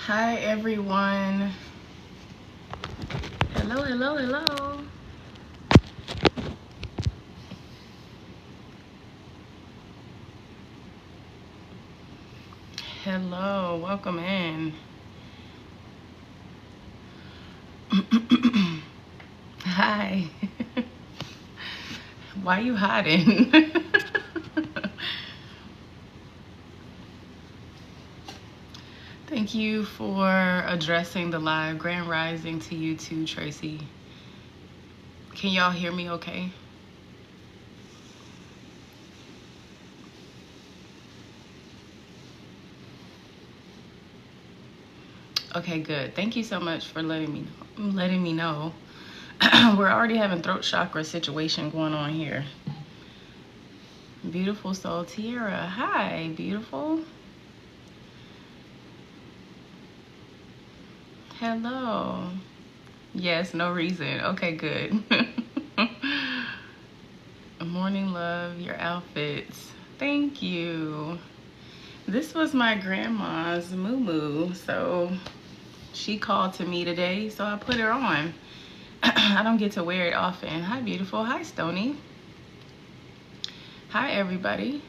Hi everyone. Hello, hello, hello. Hello, welcome in. Hi. Why you hiding? Thank you for addressing the live. Grand rising to you too, Tracy. Can y'all hear me okay? Okay, good. Thank you so much for letting me know. We're already having throat chakra situation going on here. Beautiful soul Tiara. Hi, beautiful. Hello. Yes, no reason. Okay, good. Morning love, your outfits. Thank you. This was my grandma's moo-moo, so she called to me today, so I put her on. I don't get to wear it often. Hi, beautiful. Hi, Stony. Hi, everybody.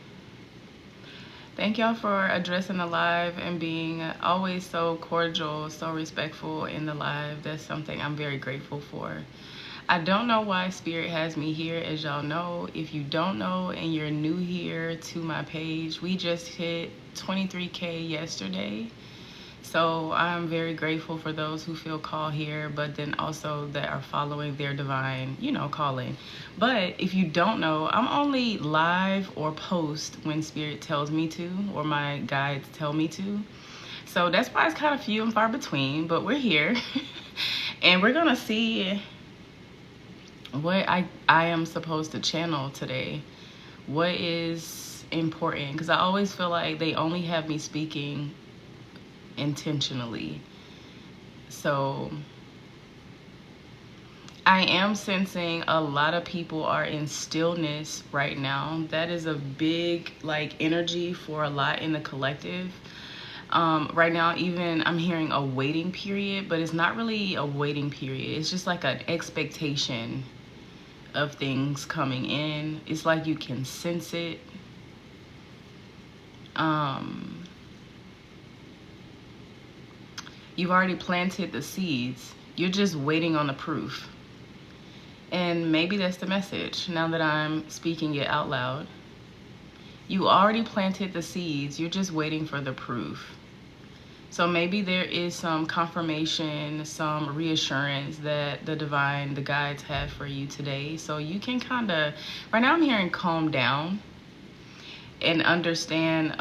Thank y'all for addressing the live and being always so cordial, so respectful in the live. That's something I'm very grateful for. I don't know why Spirit has me here, as y'all know. If you don't know and you're new here to my page, we just hit 23K yesterday. So I'm very grateful for those who feel called here, but then also that are following their divine, calling. But if you don't know, I'm only live or post when Spirit tells me to, or my guides tell me to. So that's why it's kind of few and far between, but we're here. And we're gonna see what I am supposed to channel today. What is important? Because I always feel like they only have me speaking intentionally. So I am sensing a lot of people are in stillness right now. That is a big energy for a lot in the collective. Right now, even I'm hearing a waiting period, but it's not really a waiting period. It's just like an expectation of things coming in. It's like you can sense it. You've already planted the seeds. You're just waiting on the proof. And maybe that's the message now that I'm speaking it out loud. You already planted the seeds. You're just waiting for the proof. So maybe there is some confirmation, some reassurance that the divine, the guides have for you today. So you can kind of, right now I'm hearing calm down and understand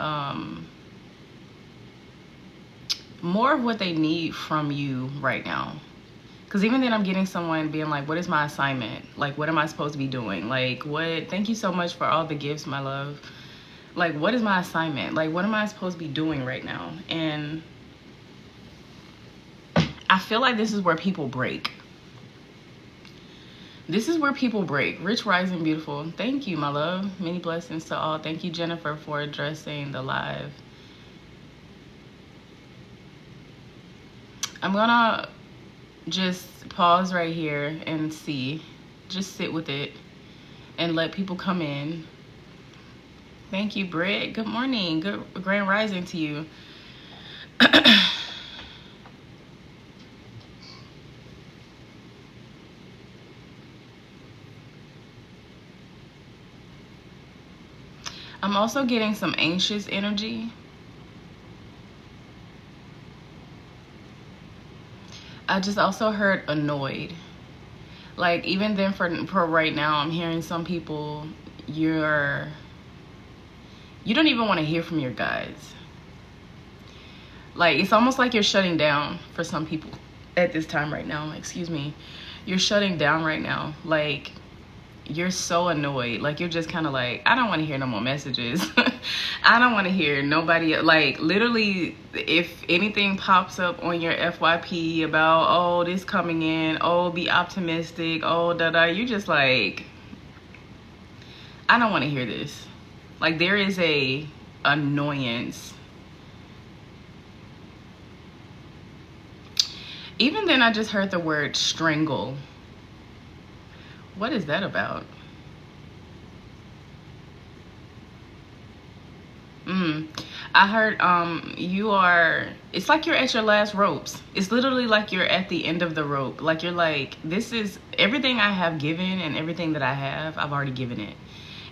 more of what they need from you right now. Because even then I'm getting someone being like, what is my assignment? Like, what am I supposed to be doing? Like, what? Thank you so much for all the gifts, my love. Like, what is my assignment? Like, what am I supposed to be doing right now? And I feel like this is where people break. This is where people break. Rich, rising, beautiful. Thank you, my love. Many blessings to all. Thank you, Jennifer, for addressing the live. I'm gonna just pause right here and see. Just sit with it and let people come in. Thank you, Britt. Good morning. Good grand rising to you. I'm also getting some anxious energy. I just also heard annoyed. Like, even then for right now, I'm hearing some people, you don't even want to hear from your guides. Like, it's almost like you're shutting down for some people at this time right now. Excuse me. You're shutting down right now. Like, you're so annoyed. Like, you're just kind of like, I don't want to hear no more messages. I don't want to hear nobody. Like, literally, if anything pops up on your FYP about, oh, this coming in, oh, be optimistic, oh, da-da, you're just like, I don't want to hear this. Like, there is a annoyance Even then, I just heard the word strangle. What is that about? I heard it's like you're at your last ropes. It's literally like you're at the end of the rope. Like you're like, this is everything I have given, and everything that I have, I've already given it.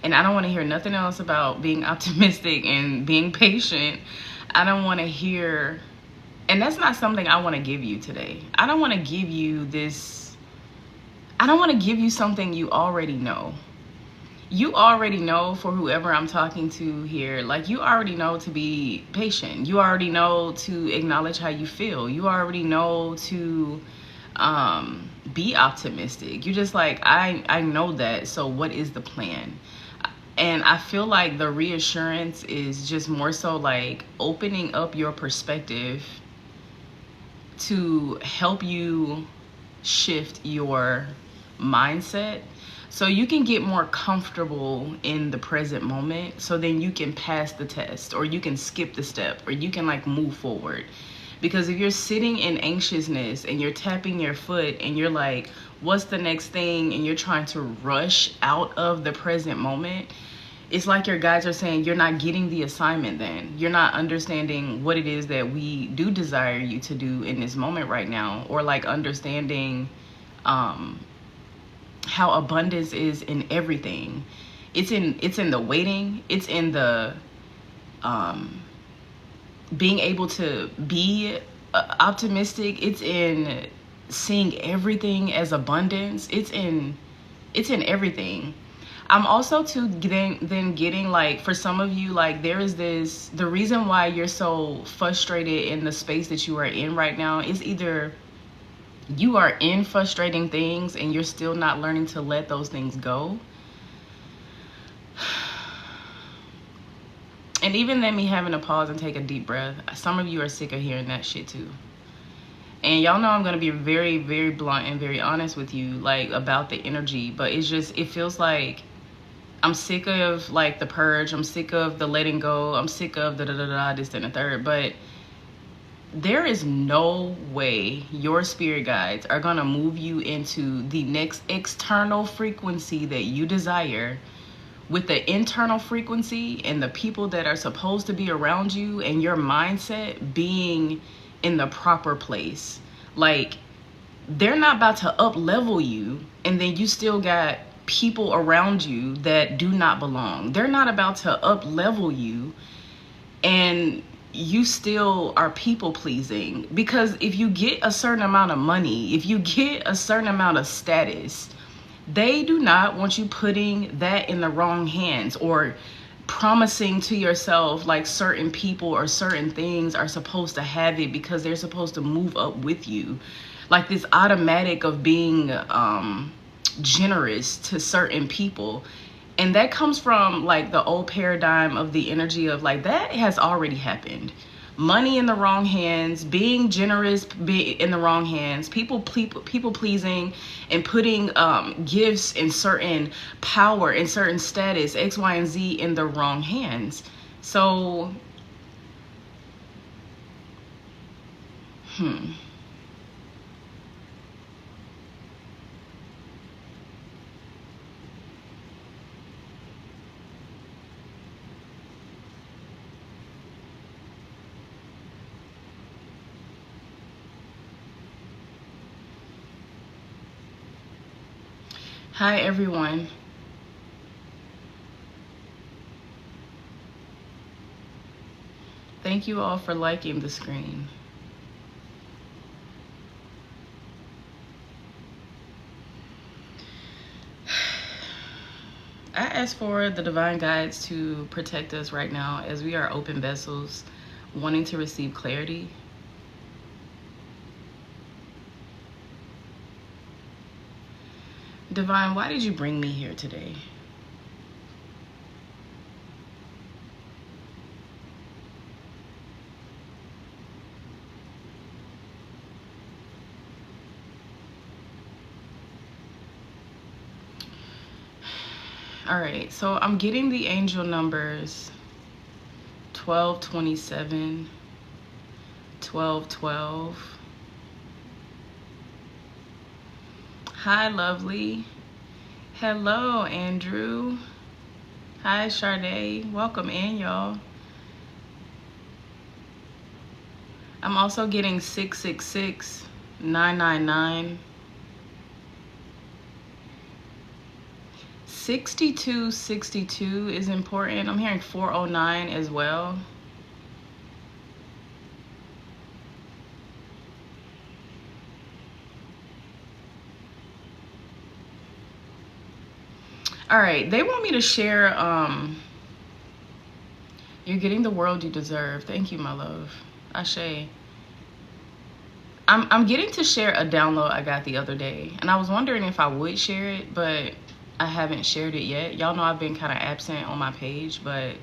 And I don't want to hear nothing else about being optimistic and being patient. I don't want to hear, and that's not something I want to give you today. I don't want to give you this, I don't want to give you something you already know. You already know, for whoever I'm talking to here, like you already know to be patient. You already know to acknowledge how you feel. You already know to be optimistic. You just like, I know that, so what is the plan? And I feel like the reassurance is just more so like opening up your perspective to help you shift your mindset so you can get more comfortable in the present moment, so then you can pass the test, or you can skip the step, or you can like move forward. Because if you're sitting in anxiousness and you're tapping your foot and you're like, what's the next thing, and you're trying to rush out of the present moment, it's like your guides are saying you're not getting the assignment. Then you're not understanding what it is that we do desire you to do in this moment right now, or like understanding how abundance is in everything. It's in the waiting. It's in the being able to be optimistic. It's in seeing everything as abundance. It's in everything. I'm also getting like, for some of you, like there is this, the reason why you're so frustrated in the space that you are in right now is either you are in frustrating things and you're still not learning to let those things go. And even then, me having to pause and take a deep breath, some of you are sick of hearing that shit too. And y'all know I'm going to be very, very blunt and very honest with you, like, about the energy. But it's just, it feels like I'm sick of, like, the purge. I'm sick of the letting go. I'm sick of the da-da-da-da, this, and the third. But there is no way your spirit guides are going to move you into the next external frequency that you desire with the internal frequency and the people that are supposed to be around you and your mindset being in the proper place. Like, they're not about to up level you and then you still got people around you that do not belong. They're not about to up level you and you still are people pleasing. Because if you get a certain amount of money, if you get a certain amount of status, they do not want you putting that in the wrong hands, or promising to yourself like certain people or certain things are supposed to have it because they're supposed to move up with you. Like this automatic of being generous to certain people. And that comes from like the old paradigm of the energy of like, that has already happened. Money in the wrong hands, being generous in the wrong hands, people pleasing and putting gifts and certain power and certain status, X, Y, and Z in the wrong hands. So, Hi everyone. Thank you all for liking the screen. I ask for the divine guides to protect us right now as we are open vessels wanting to receive clarity. Divine, why did you bring me here today? All right, so I'm getting the angel numbers 1227, 1212, Hi, lovely. Hello, Andrew. Hi, Sade. Welcome in, y'all. I'm also getting 666 999. 6262 is important. I'm hearing 409 as well. All right, they want me to share, you're getting the world you deserve. Thank you, my love. Ashe. I'm getting to share a download I got the other day, and I was wondering if I would share it, but I haven't shared it yet. Y'all know I've been kind of absent on my page, but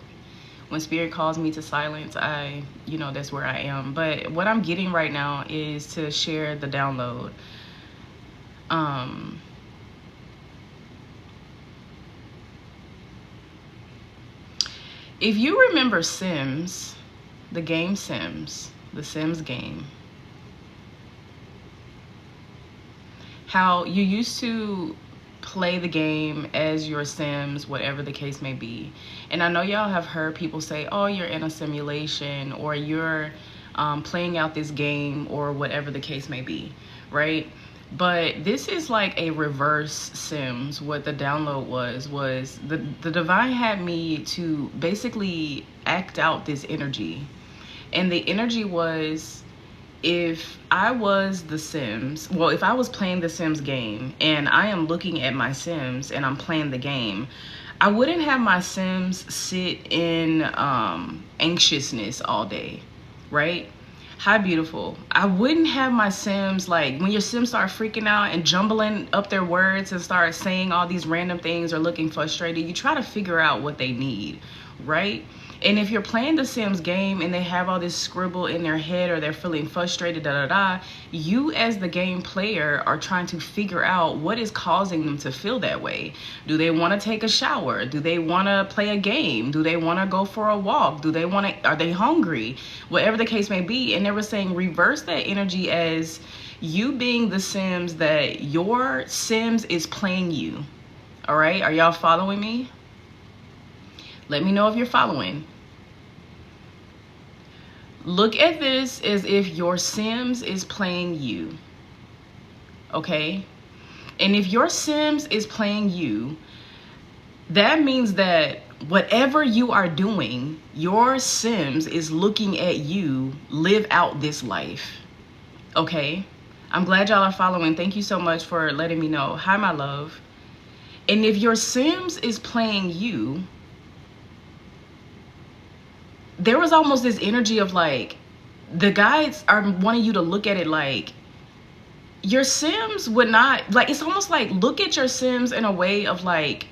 when spirit calls me to silence, that's where I am. But what I'm getting right now is to share the download. If you remember Sims, the game Sims, the Sims game, how you used to play the game as your Sims, whatever the case may be. And I know y'all have heard people say, oh, you're in a simulation, or you're playing out this game, or whatever the case may be, right? But this is like a reverse Sims. What the download was the divine had me to basically act out this energy. And the energy was, if I was the Sims, well, if I was playing the Sims game and I am looking at my Sims and I'm playing the game, I wouldn't have my Sims sit in anxiousness all day, right? Hi, beautiful. I wouldn't have my Sims, like, when your Sims start freaking out and jumbling up their words and start saying all these random things or looking frustrated, you try to figure out what they need, right? And if you're playing the Sims game and they have all this scribble in their head, or they're feeling frustrated, you as the game player are trying to figure out what is causing them to feel that way. Do they want to take a shower? Do they want to play a game? Do they want to go for a walk? Are they hungry? Whatever the case may be. And they were saying reverse that energy as you being the Sims, that your Sims is playing you. All right, are y'all following me? Let me know if you're following. Look at this as if your Sims is playing you, okay? And if your Sims is playing you, that means that whatever you are doing, your Sims is looking at you live out this life, okay? I'm glad y'all are following. Thank you so much for letting me know. Hi, my love. And if your Sims is playing you, there was almost this energy of like, the guides are wanting you to look at it like your Sims would not, like, it's almost like, look at your Sims in a way of like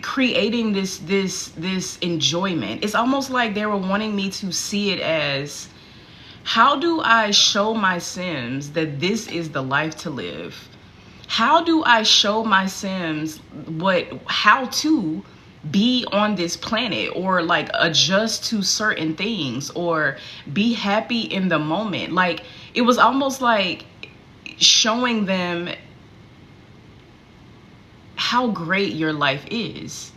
creating this enjoyment. It's almost like they were wanting me to see it as, how do I show my Sims that this is the life to live? How do I show my Sims how to be on this planet, or like adjust to certain things, or be happy in the moment? Like, it was almost like showing them how great your life is.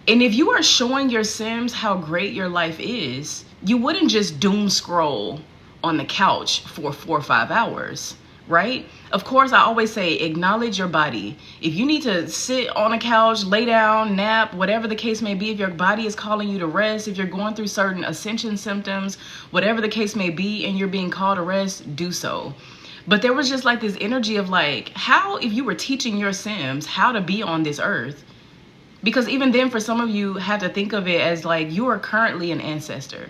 And if you are showing your Sims how great your life is, you wouldn't just doom scroll on the couch for 4 or 5 hours, right? Of course, I always say, acknowledge your body. If you need to sit on a couch, lay down, nap, whatever the case may be, if your body is calling you to rest, if you're going through certain ascension symptoms, whatever the case may be, and you're being called to rest, do so. But there was just like this energy of like, how if you were teaching your Sims how to be on this earth? Because even then, for some of you, have to think of it as like, you are currently an ancestor.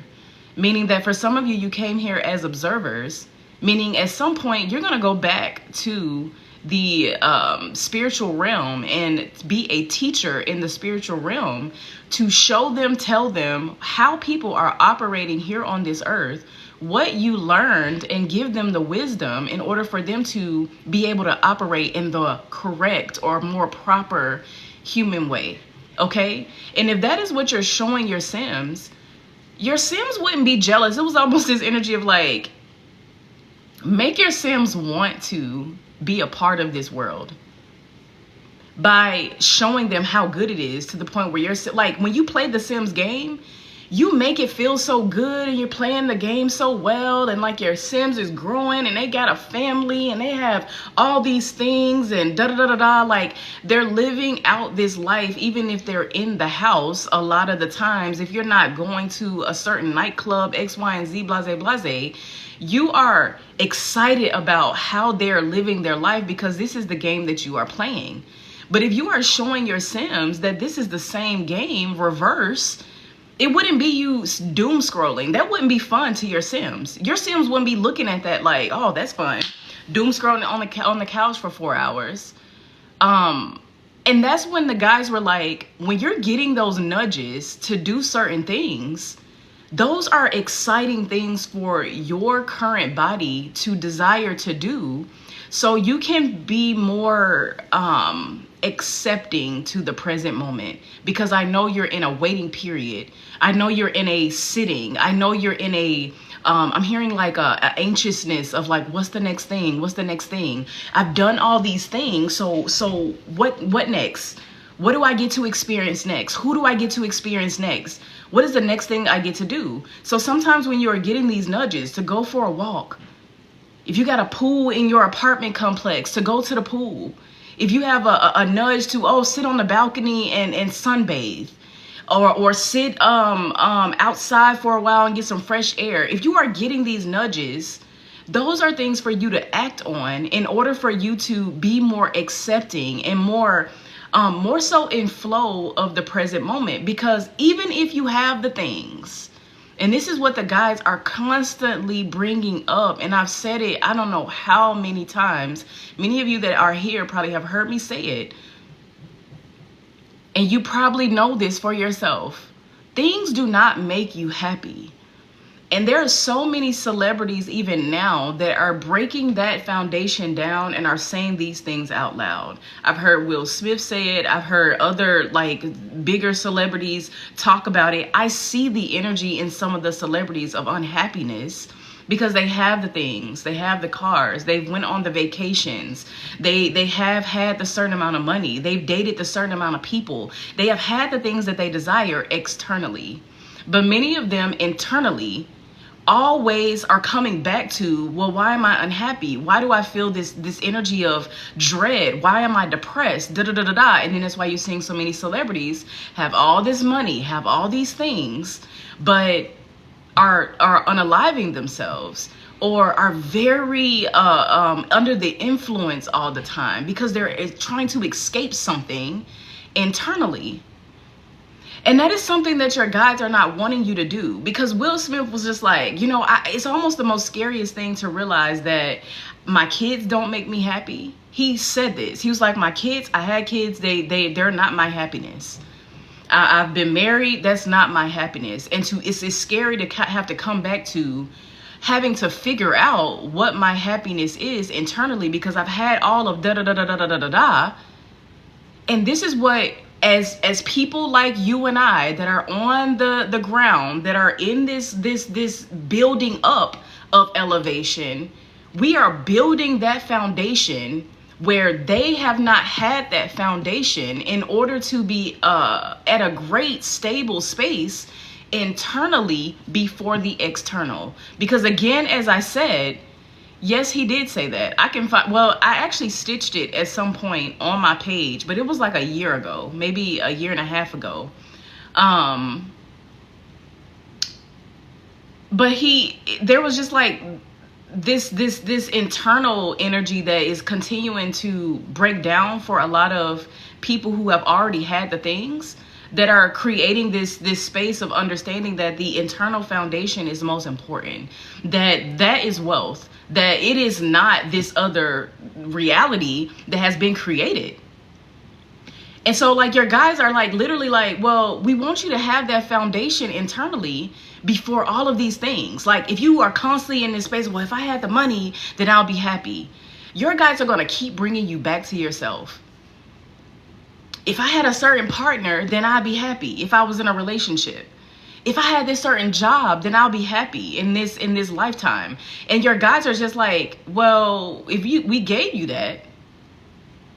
Meaning that for some of you, you came here as observers, meaning at some point you're going to go back to the spiritual realm and be a teacher in the spiritual realm to show them, tell them how people are operating here on this earth, what you learned, and give them the wisdom in order for them to be able to operate in the correct or more proper human way. Okay? And if that is what you're showing your Sims wouldn't be jealous. It was almost this energy of like, make your Sims want to be a part of this world. by showing them how good it is, to the point where you're like, when you play the Sims game, you make it feel so good and you're playing the game so well, and like your Sims is growing and they got a family and they have all these things and da da da da da. Like, they're living out this life, even if they're in the house. A lot of the times, if you're not going to a certain nightclub, X, Y, and Z, blase, blase, you are excited about how they're living their life, because this is the game that you are playing. But if you are showing your Sims that this is the same game, reverse, it wouldn't be you doom scrolling. That wouldn't be fun to your Sims. Your Sims wouldn't be looking at that like, oh, that's fun. Doom scrolling on the couch for 4 hours. And that's when the guys were like, when you're getting those nudges to do certain things, those are exciting things for your current body to desire to do, so you can be more accepting to the present moment. Because I know you're in a waiting period. I know you're in a sitting. I know you're in a I'm hearing like a anxiousness of like, what's the next thing? What's the next thing? I've done all these things. So what next? What do I get to experience next? Who do I get to experience next? What is the next thing I get to do? So sometimes when you're getting these nudges to go for a walk, if you got a pool in your apartment complex, to go to the pool. If you have a nudge to, sit on the balcony and sunbathe, or sit outside for a while and get some fresh air. If you are getting these nudges, those are things for you to act on in order for you to be more accepting and more so in flow of the present moment. Because even if you have the things, and this is what the guides are constantly bringing up, and I've said it, I don't know how many times. Many of you that are here probably have heard me say it, and you probably know this for yourself. Things do not make you happy. And there are so many celebrities even now that are breaking that foundation down and are saying these things out loud. I've heard Will Smith say it. I've heard other like bigger celebrities talk about it. I see the energy in some of the celebrities of unhappiness because they have the things, they have the cars, they've went on the vacations, they have had the certain amount of money, they've dated the certain amount of people, they have had the things that they desire externally. But many of them internally always are coming back to, well, why am I unhappy? Why do I feel this energy of dread? Why am I depressed? Da da da da da. And then that's why you're seeing so many celebrities have all this money, have all these things, but are unaliving themselves, or are very under the influence all the time because they're trying to escape something internally. And that is something that your guides are not wanting you to do, because Will Smith was just like, it's almost the most scariest thing to realize that my kids don't make me happy. He said this. He was like, my kids, I had kids, they're not my happiness. I've been married, that's not my happiness. And it's scary to have to come back to having to figure out what my happiness is internally, because I've had all of da da da da da da da da. And this is what, as people like you and I that are on the ground, that are in this building up of elevation, we are building that foundation where they have not had that foundation in order to be at a great stable space internally before the external. Because again, as I said, yes, he did say that. I can find, well, I actually stitched it at some point on my page, but it was like a year ago, maybe a year and a half ago. But there was just like this internal energy that is continuing to break down for a lot of people who have already had the things, that are creating this space of understanding that the internal foundation is most important, that is wealth, that it is not this other reality that has been created. And so like your guys are like literally like, well, we want you to have that foundation internally before all of these things. Like if you are constantly in this space, well, if I had the money, then I'll be happy. Your guys are going to keep bringing you back to yourself. If I had a certain partner, then I'd be happy. If I was in a relationship, if I had this certain job, then I'll be happy in this lifetime. And your guys are just like, well, if we gave you that,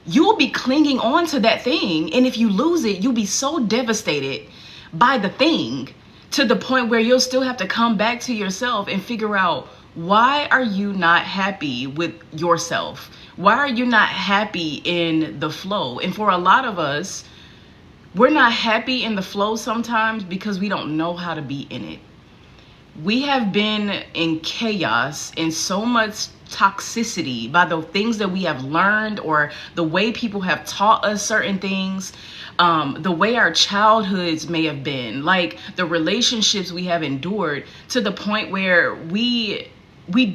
you'll be clinging on to that thing. And if you lose it, you'll be so devastated by the thing to the point where you'll still have to come back to yourself and figure out, why are you not happy with yourself? Why are you not happy in the flow? And for a lot of us, we're not happy in the flow sometimes because we don't know how to be in it. We have been in chaos and so much toxicity by the things that we have learned, or the way people have taught us certain things, the way our childhoods may have been, like the relationships we have endured, to the point where we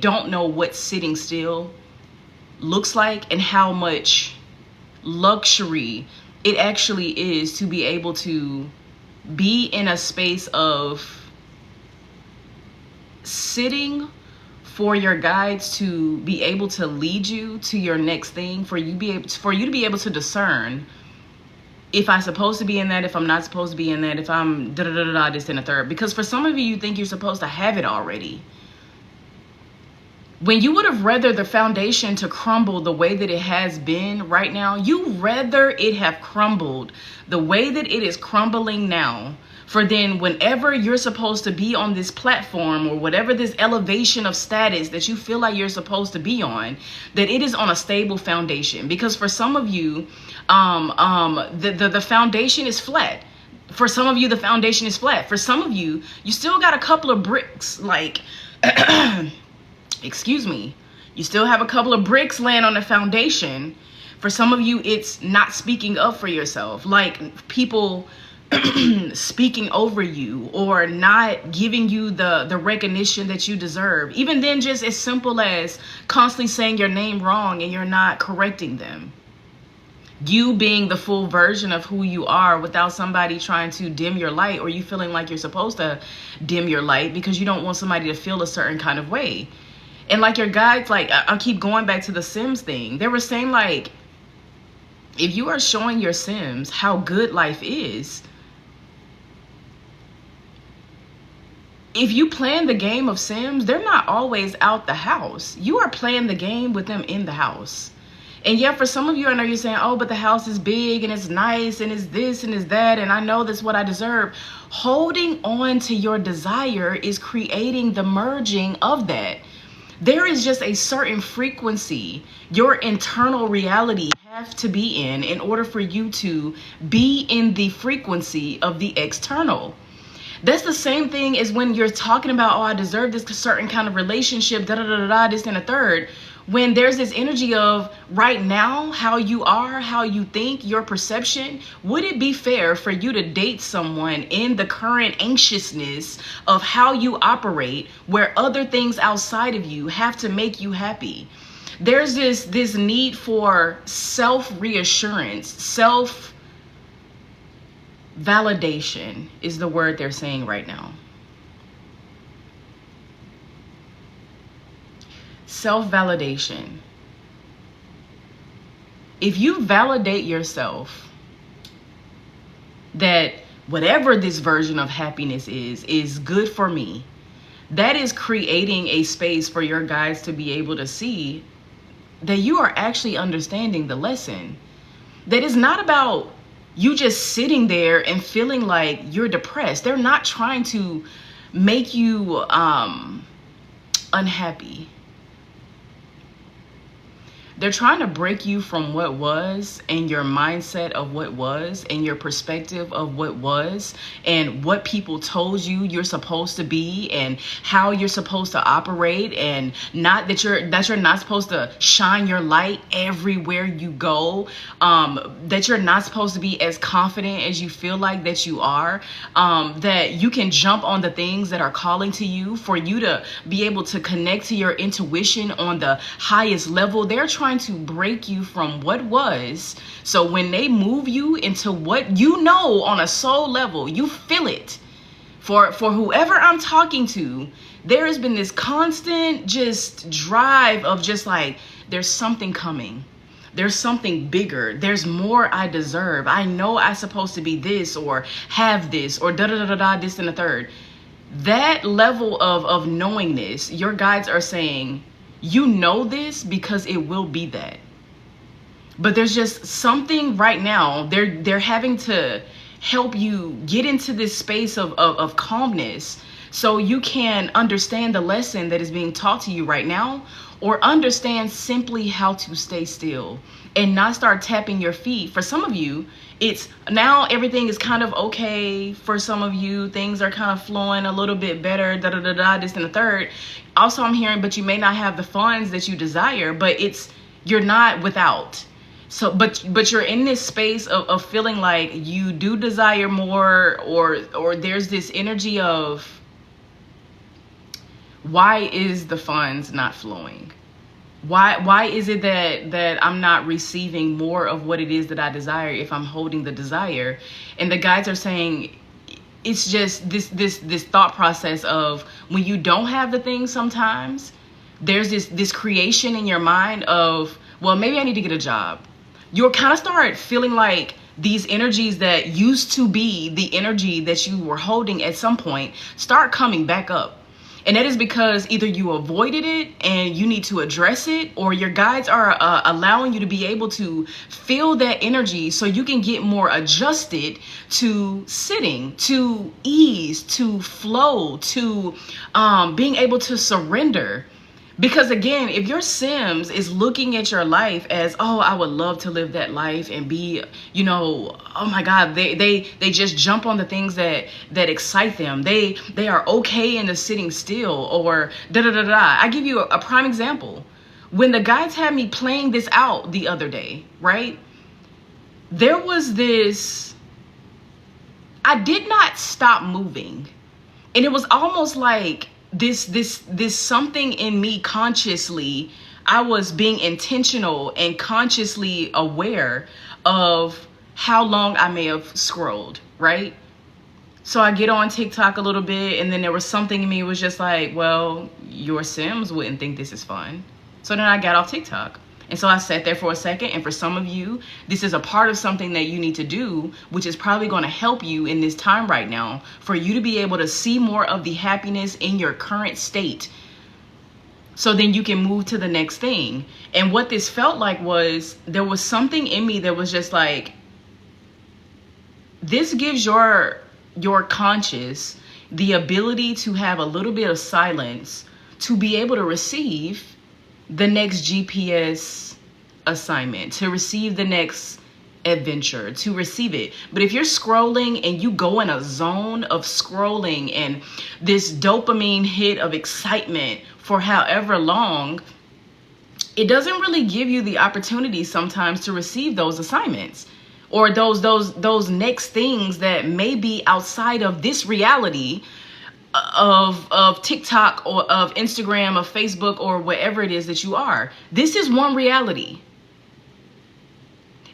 don't know what sitting still looks like and how much luxury it actually is to be able to be in a space of sitting for your guides to be able to lead you to your next thing, for you to be able to discern if I'm supposed to be in that, if I'm not supposed to be in that, if I'm this and a third. Because for some of you, you think you're supposed to have it already. When you would have rather the foundation to crumble the way that it has been right now, you rather it have crumbled the way that it is crumbling now, for then whenever you're supposed to be on this platform, or whatever this elevation of status that you feel like you're supposed to be on, that it is on a stable foundation. Because for some of you, the foundation is flat. For some of you, the foundation is flat. For some of you, you still got a couple of bricks, like, excuse me, you still have a couple of bricks laying on the foundation. For some of you, it's not speaking up for yourself, like people speaking over you, or not giving you the recognition that you deserve. Even then, just as simple as constantly saying your name wrong and you're not correcting them. You being the full version of who you are without somebody trying to dim your light, or you feeling like you're supposed to dim your light because you don't want somebody to feel a certain kind of way. And like your guides, like I'll keep going back to the Sims thing. They were saying, like, if you are showing your Sims how good life is, if you plan the game of Sims, they're not always out the house. You are playing the game with them in the house. And yeah, for some of you, I know you're saying, oh, but the house is big and it's nice and it's this and it's that, and I know that's what I deserve. Holding on to your desire is creating the merging of that. There is just a certain frequency your internal reality have to be in order for you to be in the frequency of the external. That's the same thing as when you're talking about, oh, I deserve this certain kind of relationship, this and a third. When there's this energy of right now, how you are, how you think, your perception, would it be fair for you to date someone in the current anxiousness of how you operate, where other things outside of you have to make you happy? There's this need for self-reassurance, self-validation is the word they're saying right now. Self-validation. If you validate yourself that whatever this version of happiness is good for me, that is creating a space for your guides to be able to see that you are actually understanding the lesson. That is not about you just sitting there and feeling like you're depressed. They're not trying to make you unhappy. They're trying to break you from what was, and your mindset of what was, and your perspective of what was, and what people told you you're supposed to be, and how you're supposed to operate, and not that you're not supposed to shine your light everywhere you go, that you're not supposed to be as confident as you feel like that you are, that you can jump on the things that are calling to you for you to be able to connect to your intuition on the highest level. They're trying to break you from what was, so when they move you into what you know on a soul level, you feel it. For whoever I'm talking to, there has been this constant just drive of just like, there's something coming. There's something bigger. There's more I deserve. I know I'm supposed to be this or have this or this and the third. That level of knowingness, your guides are saying, you know this because it will be that. But there's just something right now. They're having to help you get into this space of calmness so you can understand the lesson that is being taught to you right now, or understand simply how to stay still and not start tapping your feet. For some of you, it's now everything is kind of okay. For some of you, things are kind of flowing a little bit better, this and the third. Also, I'm hearing, but you may not have the funds that you desire, but you're not without. So, but you're in this space of feeling like you do desire more, or there's this energy of, why is the funds not flowing? Why is it that I'm not receiving more of what it is that I desire if I'm holding the desire? And the guides are saying, it's just this thought process of, when you don't have the thing, sometimes there's this creation in your mind of, well, maybe I need to get a job. You'll kind of start feeling like these energies that used to be the energy that you were holding at some point start coming back up. And that is because either you avoided it and you need to address it, or your guides are allowing you to be able to feel that energy so you can get more adjusted to sitting, to ease, to flow, to being able to surrender. Because again, if your Sims is looking at your life as, oh, I would love to live that life and be, oh my God, they just jump on the things that excite them. They are okay in the sitting still, or I give you a prime example. When the guides had me playing this out the other day, right? There was this, I did not stop moving. And it was almost like this something in me consciously, I was being intentional and consciously aware of how long I may have scrolled, right? So I get on TikTok a little bit, and then there was something in me was just like, well, your Sims wouldn't think this is fun. So then I got off TikTok. And so I sat there for a second, and for some of you, this is a part of something that you need to do, which is probably going to help you in this time right now, for you to be able to see more of the happiness in your current state, so then you can move to the next thing. And what this felt like was, there was something in me that was just like, this gives your conscious the ability to have a little bit of silence to be able to receive the next GPS assignment, to receive the next adventure, to receive it. But if you're scrolling and you go in a zone of scrolling and this dopamine hit of excitement for however long, it doesn't really give you the opportunity sometimes to receive those assignments, or those next things that may be outside of this reality of TikTok, or of Instagram, of Facebook, or whatever it is that you are. This is one reality.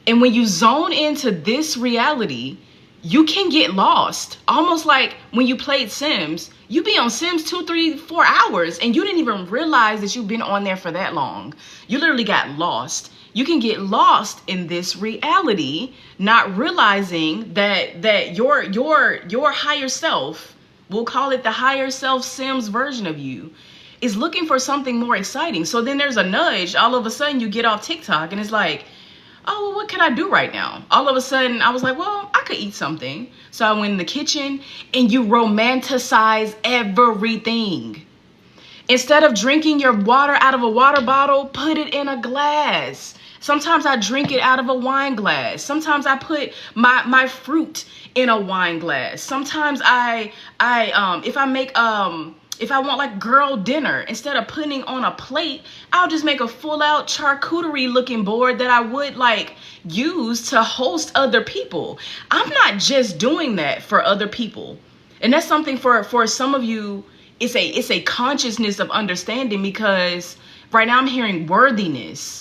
And when you zone into this reality, you can get lost. Almost like when you played Sims, you be on Sims 2, 3, 4 hours and you didn't even realize that you've been on there for that long. You literally got lost. You can get lost in this reality, not realizing that your higher self, we'll call it the higher self Sims version of you, is looking for something more exciting. So then there's a nudge. All of a sudden you get off TikTok and it's like, oh, well, what can I do right now? All of a sudden I was like, well, I could eat something. So I went in the kitchen, and you romanticize everything. Instead of drinking your water out of a water bottle, put it in a glass. Sometimes I drink it out of a wine glass. Sometimes I put my fruit in a wine glass. Sometimes if I want like girl dinner, instead of putting on a plate, I'll just make a full out charcuterie looking board that I would like use to host other people. I'm not just doing that for other people. And that's something for some of you, it's a consciousness of understanding, because right now I'm hearing worthiness.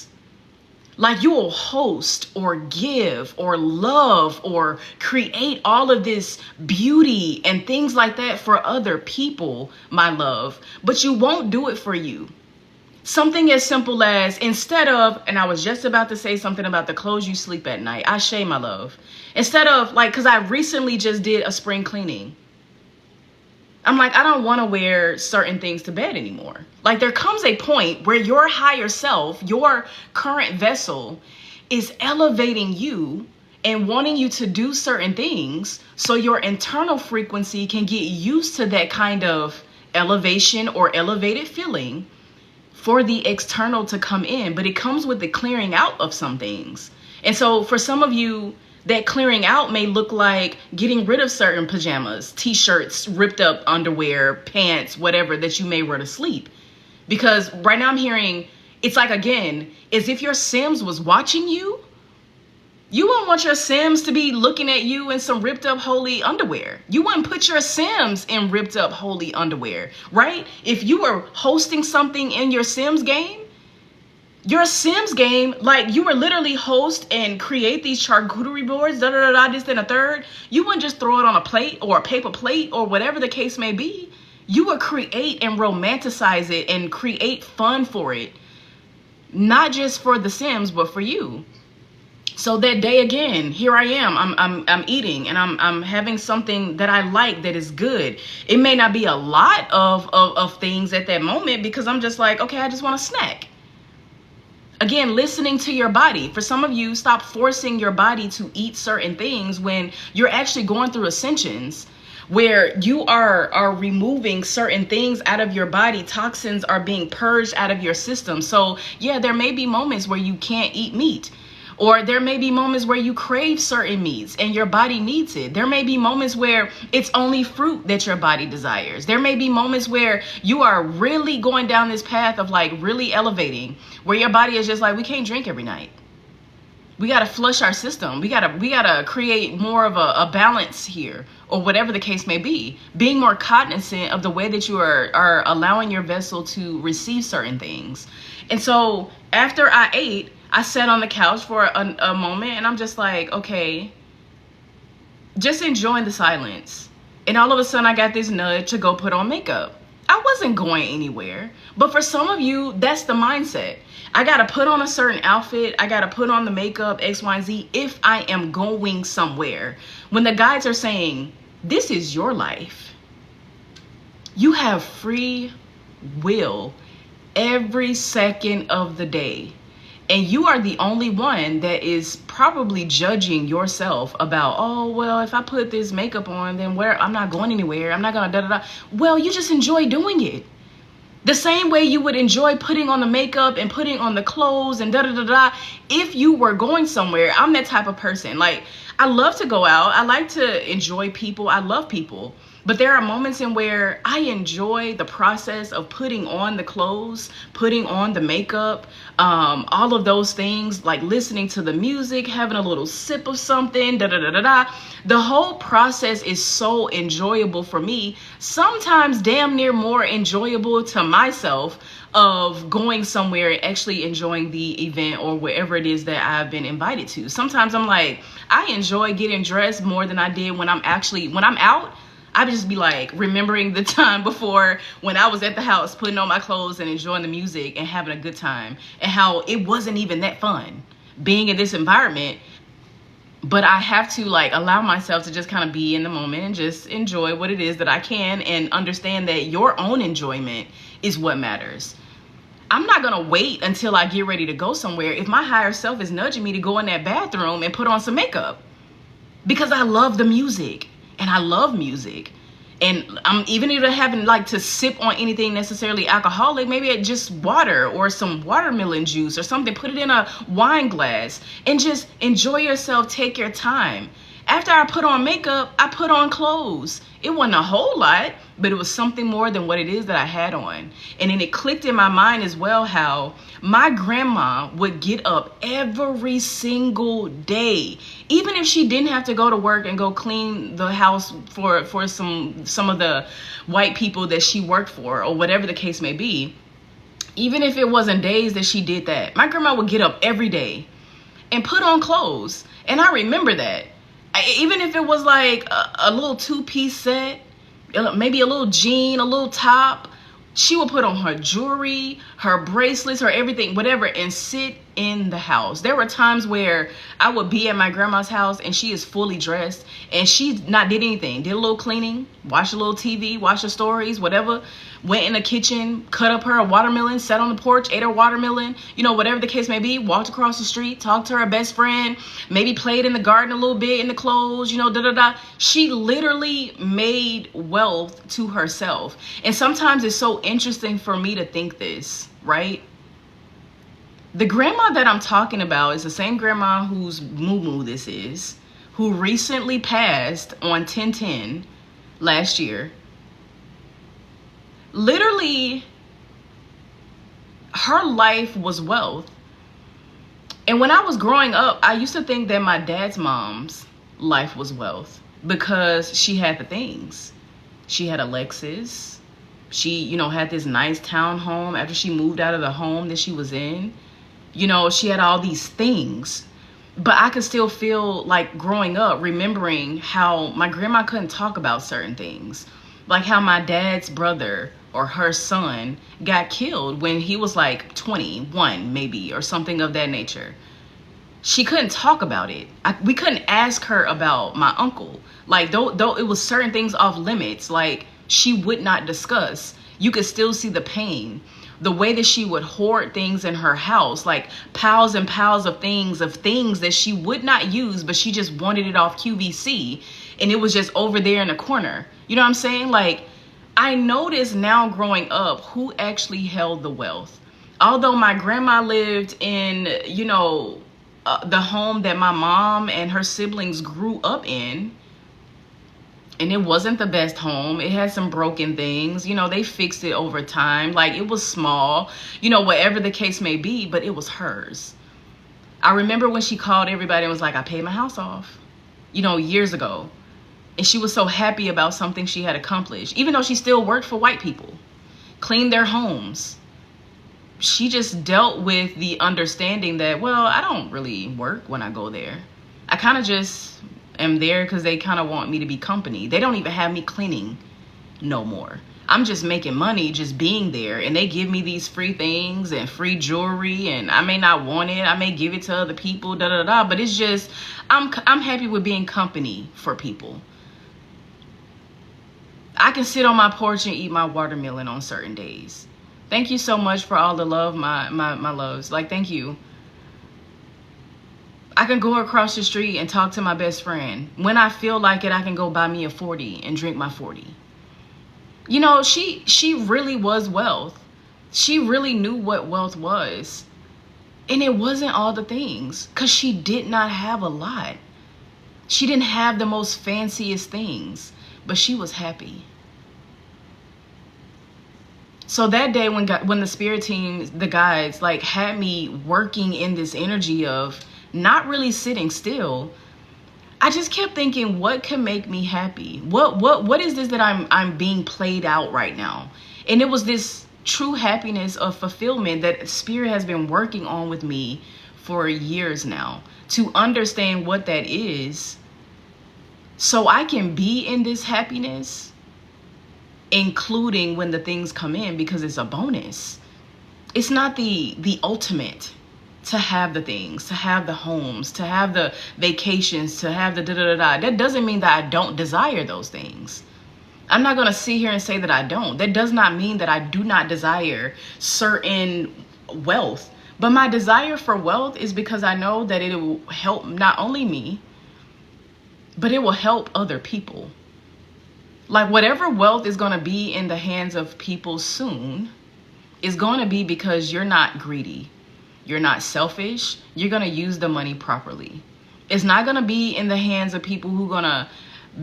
Like you will host or give or love or create all of this beauty and things like that for other people, my love, but you won't do it for you. Something as simple as, instead of, and I was just about to say something about the clothes you sleep at night. Ashe, my love. Instead of like, because I recently just did a spring cleaning. I'm like, I don't want to wear certain things to bed anymore. Like there comes a point where your higher self, your current vessel, is elevating you and wanting you to do certain things so your internal frequency can get used to that kind of elevation or elevated feeling for the external to come in. But it comes with the clearing out of some things. And so for some of you, that clearing out may look like getting rid of certain pajamas, t-shirts, ripped up underwear, pants, whatever that you may wear to sleep. Because right now I'm hearing, it's like, again, as if your Sims was watching you. You wouldn't want your Sims to be looking at you in some ripped up holy underwear. You wouldn't put your Sims in ripped up holy underwear, right? If you were hosting something in your Sims game, like you were literally host and create these charcuterie boards, this and a third. You wouldn't just throw it on a plate or a paper plate or whatever the case may be. You would create and romanticize it and create fun for it. Not just for the Sims, but for you. So that day, again, here I am, I'm eating and I'm having something that I like, that is good. It may not be a lot of things at that moment because I'm just like, okay, I just want a snack. Again, listening to your body. For some of you, stop forcing your body to eat certain things when you're actually going through ascensions, where you are removing certain things out of your body. Toxins are being purged out of your system. So yeah, there may be moments where you can't eat meat. Or there may be moments where you crave certain meats and your body needs it. There may be moments where it's only fruit that your body desires. There may be moments where you are really going down this path of like really elevating, where your body is just like, we can't drink every night. We got to flush our system. We got to create more of a balance here, or whatever the case may be. Being more cognizant of the way that you are allowing your vessel to receive certain things. And so after I ate, I sat on the couch for a moment and I'm just like, okay, just enjoying the silence. And all of a sudden I got this nudge to go put on makeup. I wasn't going anywhere. But for some of you, that's the mindset. I got to put on a certain outfit. I got to put on the makeup, X, Y, and Z, if I am going somewhere. When the guides are saying, this is your life. You have free will every second of the day. And you are the only one that is probably judging yourself about, oh, well, if I put this makeup on, then I'm not going anywhere. I'm not going to da-da-da. Well, you just enjoy doing it. The same way you would enjoy putting on the makeup and putting on the clothes and da-da-da-da. If you were going somewhere, I'm that type of person. Like, I love to go out. I like to enjoy people. I love people. But there are moments in where I enjoy the process of putting on the clothes, putting on the makeup, all of those things, like listening to the music, having a little sip of something, da-da-da-da-da. The whole process is so enjoyable for me, sometimes damn near more enjoyable to myself of going somewhere and actually enjoying the event or wherever it is that I've been invited to. Sometimes I'm like, I enjoy getting dressed more than I did when I'm out. I would just be like remembering the time before when I was at the house putting on my clothes and enjoying the music and having a good time, and how it wasn't even that fun being in this environment. But I have to like allow myself to just kind of be in the moment and just enjoy what it is that I can, and understand that your own enjoyment is what matters. I'm not going to wait until I get ready to go somewhere if my higher self is nudging me to go in that bathroom and put on some makeup, because I love the music. And I love music. And I'm even if I haven't like to sip on anything necessarily alcoholic, maybe it's just water or some watermelon juice or something, put it in a wine glass and just enjoy yourself, take your time. After I put on makeup, I put on clothes. It wasn't a whole lot, but it was something more than what it is that I had on. And then it clicked in my mind as well how my grandma would get up every single day, even if she didn't have to go to work and go clean the house for some of the white people that she worked for or whatever the case may be. Even if it wasn't days that she did that, my grandma would get up every day and put on clothes. And I remember that. Even if it was like a little two-piece set, maybe a little jean, a little top, she would put on her jewelry, her bracelets, her everything, whatever, and sit in the house. There were times where I would be at my grandma's house and she is fully dressed and she not did anything. Did a little cleaning, watched a little TV, watched the stories, whatever. Went in the kitchen, cut up her a watermelon, sat on the porch, ate her watermelon, you know, whatever the case may be. Walked across the street, talked to her best friend, maybe played in the garden a little bit, in the clothes, you know, da-da-da. She literally made wealth to herself. And sometimes it's so interesting for me to think this, right? The grandma that I'm talking about is the same grandma whose moo-moo this is, who recently passed on 10/10 last year. Literally, her life was wealth. And when I was growing up, I used to think that my dad's mom's life was wealth because she had the things. She had a Lexus. She, you know, had this nice townhome after she moved out of the home that she was in. You know, she had all these things. But I could still feel like growing up, remembering how my grandma couldn't talk about certain things. Like how my dad's brother or her son got killed when he was like 21 maybe, or something of that nature. She couldn't talk about it. We couldn't ask her about my uncle. Like though it was certain things off limits, like she would not discuss. You could still see the pain. The way that she would hoard things in her house, like piles and piles of things that she would not use, but she just wanted it off QVC. And it was just over there in the corner. You know what I'm saying? Like, I noticed now growing up who actually held the wealth. Although my grandma lived in, you know, the home that my mom and her siblings grew up in. And it wasn't the best home. It had some broken things. You know, they fixed it over time. Like, it was small, you know, whatever the case may be, but it was hers. I remember when she called everybody and was like, I paid my house off, you know, years ago. And she was so happy about something she had accomplished, even though she still worked for white people, cleaned their homes. She just dealt with the understanding that, well, I don't really work when I go there. I kind of just am there because they kind of want me to be company. They don't even have me cleaning no more. I'm just making money just being there, and they give me these free things and free jewelry, and I may not want it. I may give it to other people, da da da. But it's just, I'm happy with being company for people. I can sit on my porch and eat my watermelon on certain days. Thank you so much for all the love, my loves. Like, thank you. I can go across the street and talk to my best friend. When I feel like it, I can go buy me a 40 and drink my 40. You know, she really was wealth. She really knew what wealth was. And it wasn't all the things, because she did not have a lot. She didn't have the most fanciest things, but she was happy. So that day when the spirit team, the guides, like had me working in this energy of not really sitting still, I just kept thinking, what can make me happy? What is this that I'm being played out right now? And it was this true happiness of fulfillment that spirit has been working on with me for years now, to understand what that is, so I can be in this happiness, including when the things come in, because it's a bonus. It's not the ultimate to have the things, to have the homes, to have the vacations, to have the da-da-da-da. That doesn't mean that I don't desire those things. I'm not going to sit here and say that I don't. That does not mean that I do not desire certain wealth. But my desire for wealth is because I know that it will help not only me, but it will help other people. Like, whatever wealth is going to be in the hands of people soon is going to be because you're not greedy. You're not selfish. You're going to use the money properly. It's not going to be in the hands of people who are going to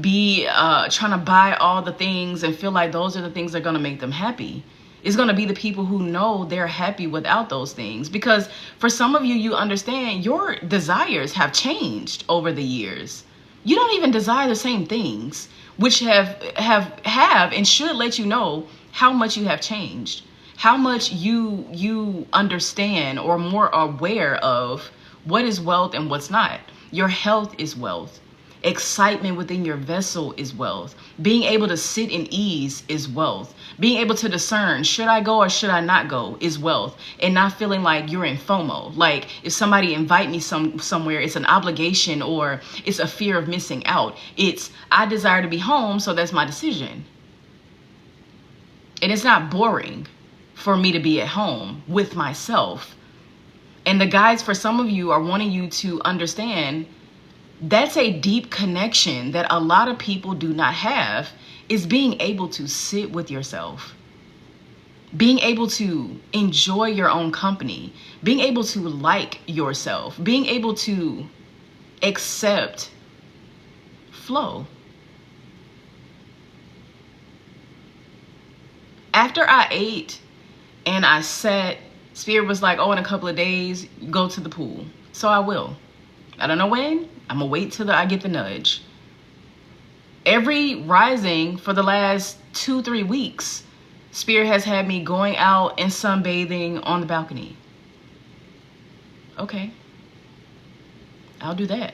be trying to buy all the things and feel like those are the things that are going to make them happy. It's going to be the people who know they're happy without those things. Because for some of you, you understand your desires have changed over the years. You don't even desire the same things, which have and should let you know how much you have changed, how much you understand or more aware of what is wealth and what's not. Your health is wealth. Excitement within your vessel is wealth. Being able to sit in ease is wealth. Being able to discern, should I go or should I not go, is wealth. And not feeling like you're in FOMO. Like if somebody invite me somewhere, it's an obligation or it's a fear of missing out. It's, I desire to be home, so that's my decision. And it's not boring for me to be at home with myself. And the guides for some of you are wanting you to understand that's a deep connection that a lot of people do not have, is being able to sit with yourself, being able to enjoy your own company, being able to like yourself, being able to accept flow. After I ate and I sat, Spirit was like, oh, in a couple of days, go to the pool. So I will. I don't know when. I'm gonna wait till I get the nudge. Every rising for the last 2-3 weeks, Spirit has had me going out and sunbathing on the balcony. Okay, I'll do that.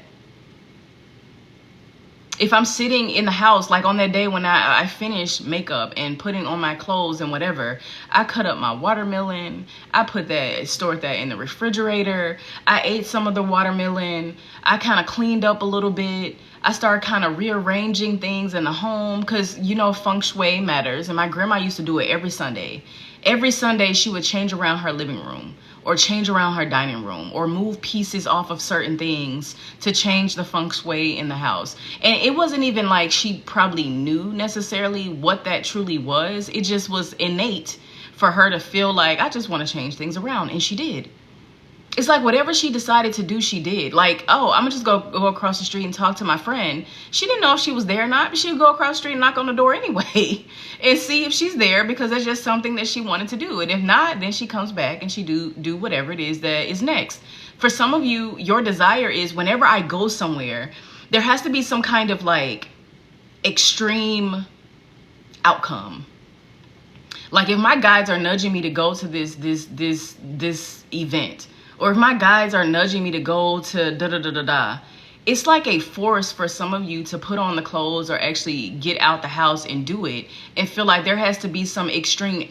If I'm sitting in the house, like on that day when I finished makeup and putting on my clothes and whatever, I cut up my watermelon. I stored that in the refrigerator. I ate some of the watermelon. I kind of cleaned up a little bit. I started kind of rearranging things in the home because, you know, feng shui matters. And my grandma used to do it every Sunday. Every Sunday she would change around her living room or change around her dining room or move pieces off of certain things to change the feng shui in the house. And it wasn't even like she probably knew necessarily what that truly was. It just was innate for her to feel like, I just want to change things around. And she did. It's like whatever she decided to do, she did. Like, oh, I'm gonna just go across the street and talk to my friend. She didn't know if she was there or not, but she would go across the street and knock on the door anyway and see if she's there, because it's just something that she wanted to do. And if not, then she comes back and she do whatever it is that is next. For some of you, your desire is whenever I go somewhere, there has to be some kind of like extreme outcome. Like if my guides are nudging me to go to this event, or if my guides are nudging me to go to da-da-da-da-da, it's like a force for some of you to put on the clothes or actually get out the house and do it and feel like there has to be some extreme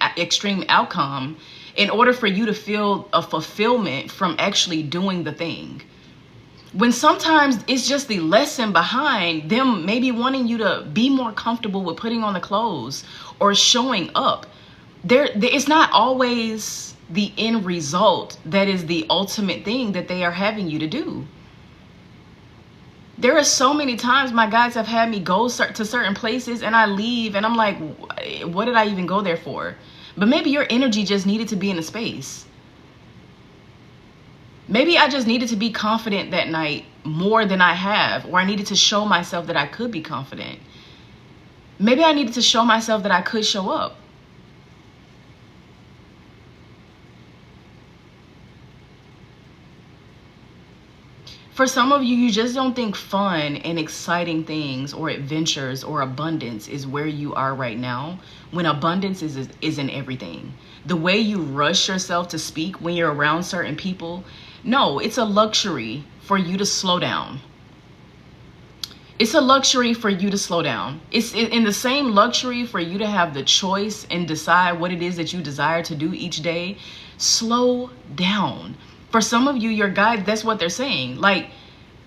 outcome in order for you to feel a fulfillment from actually doing the thing. When sometimes it's just the lesson behind them maybe wanting you to be more comfortable with putting on the clothes or showing up. It's not always the end result that is the ultimate thing that they are having you to do. There are so many times my guides have had me go to certain places and I leave and I'm like, what did I even go there for? But maybe your energy just needed to be in the space. Maybe I just needed to be confident that night more than I have, or I needed to show myself that I could be confident. Maybe I needed to show myself that I could show up. For some of you, you just don't think fun and exciting things or adventures or abundance is where you are right now, when abundance is in everything. The way you rush yourself to speak when you're around certain people, no, it's a luxury for you to slow down. It's a luxury for you to slow down. It's in the same luxury for you to have the choice and decide what it is that you desire to do each day. Slow down. For some of you, your guides, that's what they're saying. Like,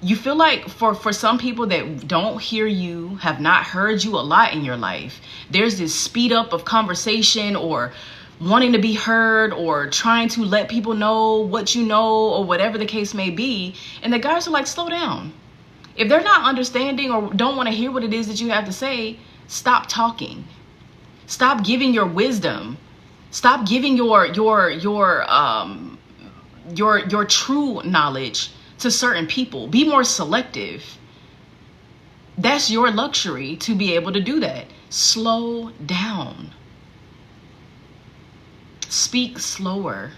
you feel like for some people that don't hear you, have not heard you a lot in your life, there's this speed up of conversation or wanting to be heard or trying to let people know what you know or whatever the case may be. And the guides are like, slow down. If they're not understanding or don't want to hear what it is that you have to say, stop talking. Stop giving your wisdom. Stop giving your true knowledge to certain people. Be more selective. That's your luxury to be able to do that. Slow down. Speak slower.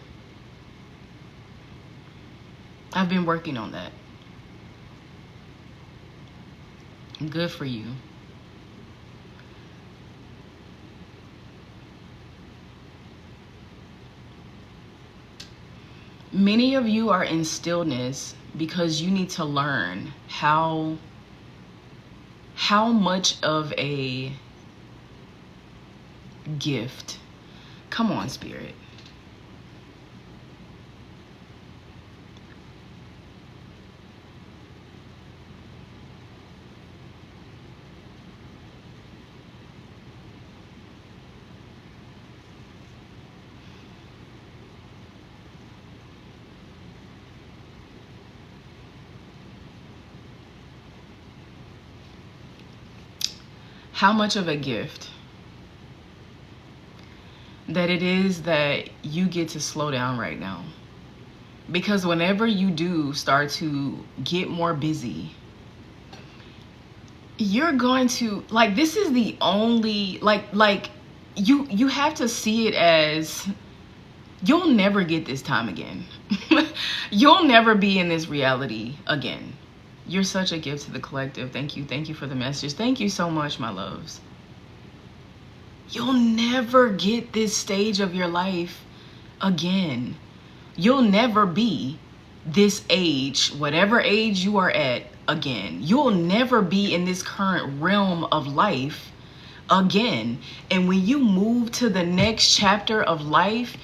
I've been working on that. Good for you. Many of you are in stillness because you need to learn how How much of a gift? Come on, Spirit. How much of a gift that it is that you get to slow down right now. Because whenever you do start to get more busy, you're going to, like, this is the only, like you have to see it as, you'll never get this time again. You'll never be in this reality again. You're such a gift to the collective. Thank you. Thank you for the message. Thank you so much, my loves. You'll never get this stage of your life again. You'll never be this age, whatever age you are at, again. You'll never be in this current realm of life again. And when you move to the next chapter of life,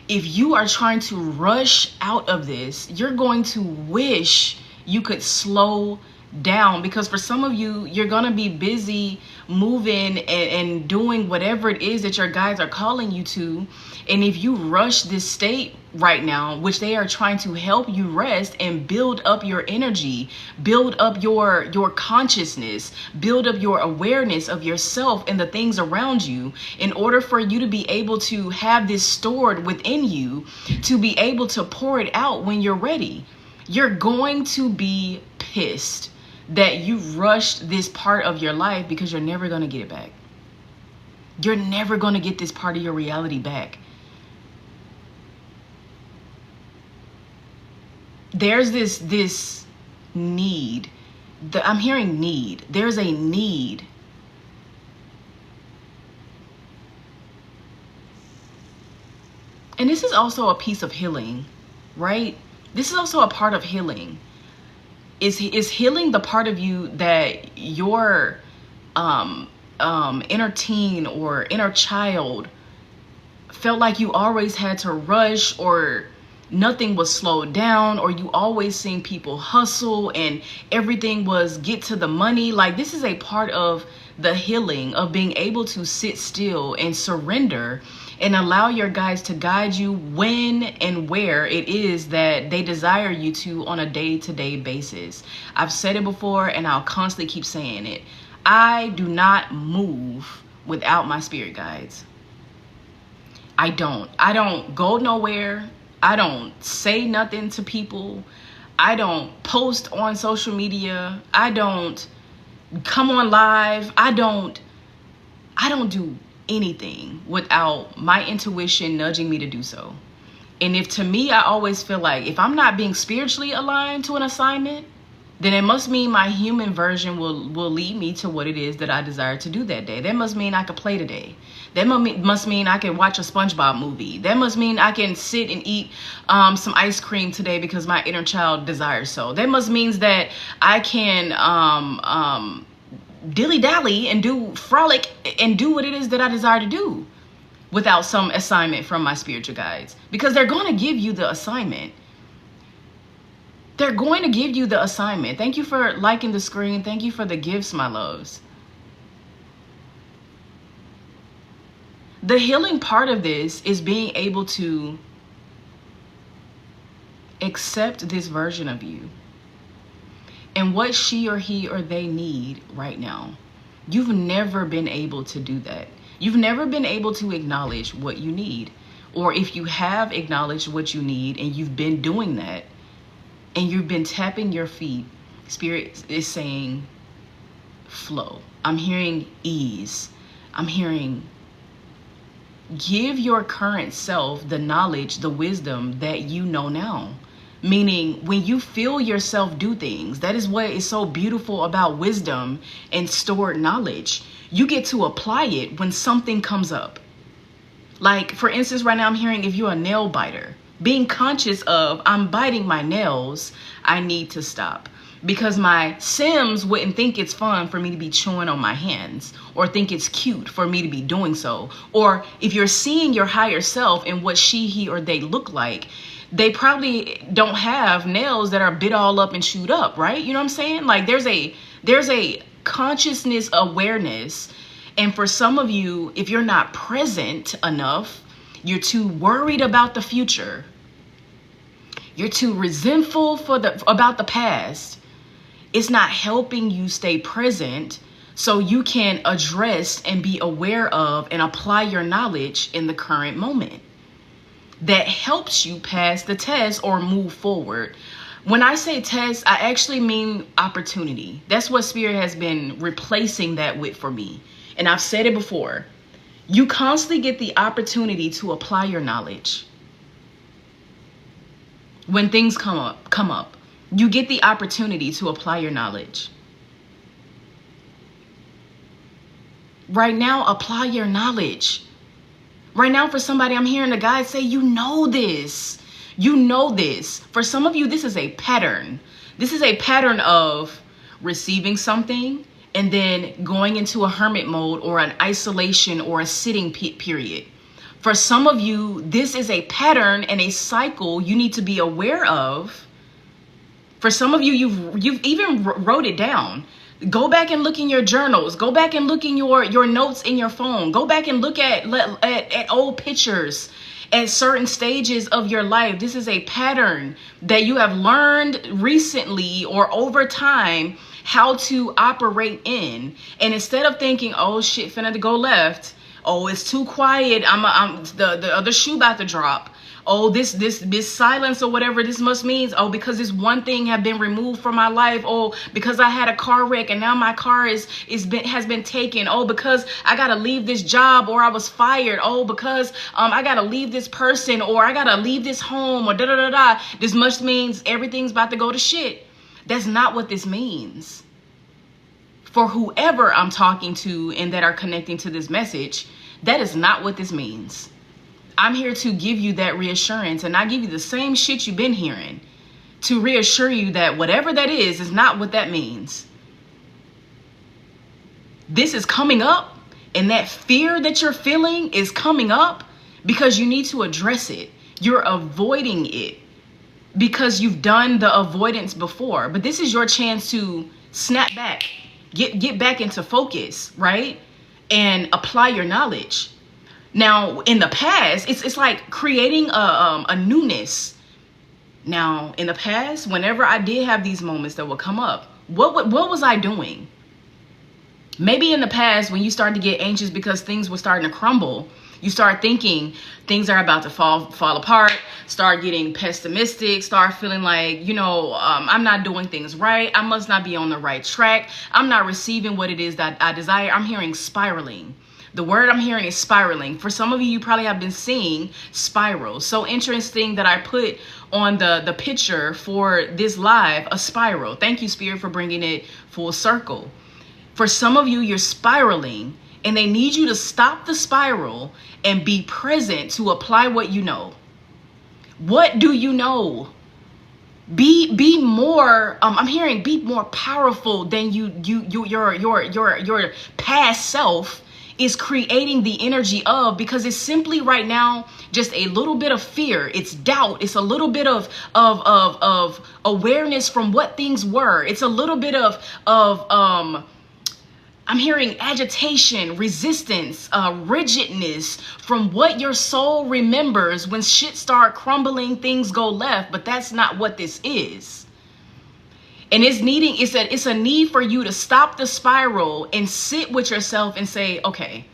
if you are trying to rush out of this, you're going to wish you could slow down, because for some of you, you're going to be busy moving and doing whatever it is that your guides are calling you to. And if you rush this state right now, which they are trying to help you rest and build up your energy, build up your consciousness, build up your awareness of yourself and the things around you, in order for you to be able to have this stored within you, to be able to pour it out when you're ready, you're going to be pissed that you rushed this part of your life, because you're never going to get it back. You're never going to get this part of your reality back. There's this need. I'm hearing need. There's a need. And this is also a piece of healing, right? This is also a part of healing. Is healing the part of you that your inner teen or inner child felt like you always had to rush, or nothing was slowed down, or you always seen people hustle and everything was get to the money. Like, this is a part of the healing of being able to sit still and surrender and allow your guides to guide you when and where it is that they desire you to on a day-to-day basis. I've said it before and I'll constantly keep saying it. I do not move without my spirit guides. I don't go nowhere. I don't say nothing to people. I don't post on social media. I don't come on live. I don't do anything without my intuition nudging me to do so. And if, to me, I always feel like if I'm not being spiritually aligned to an assignment, then it must mean my human version will lead me to what it is that I desire to do that day. That must mean I could play today. That must mean I can watch a SpongeBob movie. That must mean I can sit and eat some ice cream today because my inner child desires so. That must means that I can dilly-dally and do frolic and do what it is that I desire to do without some assignment from my spiritual guides, because they're going to give you the assignment. They're going to give you the assignment. Thank you for liking the screen. Thank you for the gifts, my loves. The healing part of this is being able to accept this version of you and what she or he or they need right now. You've never been able to do that. You've never been able to acknowledge what you need. Or if you have acknowledged what you need and you've been doing that and you've been tapping your feet, Spirit is saying flow. I'm hearing ease. I'm hearing give your current self the knowledge, the wisdom that you know now. Meaning, when you feel yourself do things, that is what is so beautiful about wisdom and stored knowledge. You get to apply it when something comes up. Like, for instance, right now I'm hearing, if you're a nail biter, being conscious of, I'm biting my nails, I need to stop. because my Sims wouldn't think it's fun for me to be chewing on my hands, or think it's cute for me to be doing so. Or if you're seeing your higher self and what she, he, or they look like, they probably don't have nails that are bit all up and chewed up, right? You know what I'm saying? Like there's a consciousness awareness. And for some of you, if you're not present enough, you're too worried about the future. You're too resentful about the past. It's not helping you stay present so you can address and be aware of and apply your knowledge in the current moment. That helps you pass the test or move forward. When I say test, I actually mean opportunity. That's what Spirit has been replacing that with for me. And I've said it before. You constantly get the opportunity to apply your knowledge. When things come up, you get the opportunity to apply your knowledge. Right now, apply your knowledge. Right now, for somebody, I'm hearing a guy say, you know this. You know this. For some of you, this is a pattern. This is a pattern of receiving something and then going into a hermit mode or an isolation or a sitting period. For some of you, this is a pattern and a cycle you need to be aware of. For some of you, you've even wrote it down. Go back and look in your journals. Go back and look in your notes in your phone. Go back and look at old pictures at certain stages of your life. This is a pattern that you have learned recently or over time how to operate in. And instead of thinking, oh shit, finna go left. Oh, it's too quiet. I'm the other shoe about to drop. Oh, this silence or whatever this must means. Oh, because this one thing have been removed from my life. Oh, because I had a car wreck and now my car has been taken. Oh, because I gotta leave this job or I was fired. Oh, because I gotta leave this person or I gotta leave this home or da da da da. This must means everything's about to go to shit. That's not what this means. For whoever I'm talking to and that are connecting to this message, that is not what this means. I'm here to give you that reassurance, and I give you the same shit you've been hearing to reassure you that whatever that is not what that means. This is coming up, and that fear that you're feeling is coming up because you need to address it. You're avoiding it because you've done the avoidance before, but this is your chance to snap back. Get back into focus, right? And apply your knowledge. Now, in the past, it's like creating a newness. Now, in the past, whenever I did have these moments that would come up, what was I doing? Maybe in the past, when you started to get anxious because things were starting to crumble, you start thinking things are about to fall apart, start getting pessimistic, start feeling like, I'm not doing things right. I must not be on the right track. I'm not receiving what it is that I desire. I'm hearing spiraling. The word I'm hearing is spiraling. For some of you, you probably have been seeing spirals. So interesting that I put on the picture for this live, a spiral. Thank you, Spirit, for bringing it full circle. For some of you, you're spiraling. And they need you to stop the spiral and be present to apply what you know. What do you know? Be more. I'm hearing be more powerful than your past self is creating the energy of, because it's simply right now just a little bit of fear. It's doubt. It's a little bit of awareness from what things were. It's a little bit of I'm hearing agitation, resistance, rigidness from what your soul remembers when shit start crumbling, things go left, but that's not what this is. And it's a need for you to stop the spiral and sit with yourself and say, okay,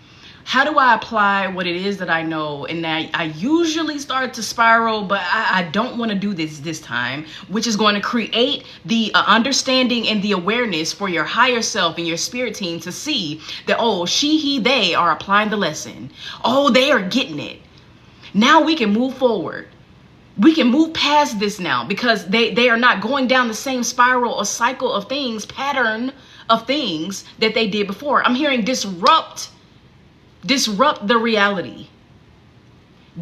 how do I apply what it is that I know? And I usually start to spiral, but I don't want to do this time, which is going to create the understanding and the awareness for your higher self and your spirit team to see that, oh, she, he, they are applying the lesson. Oh, they are getting it. Now we can move forward. We can move past this now because they are not going down the same spiral or cycle of things, pattern of things that they did before. I'm hearing disrupt the reality.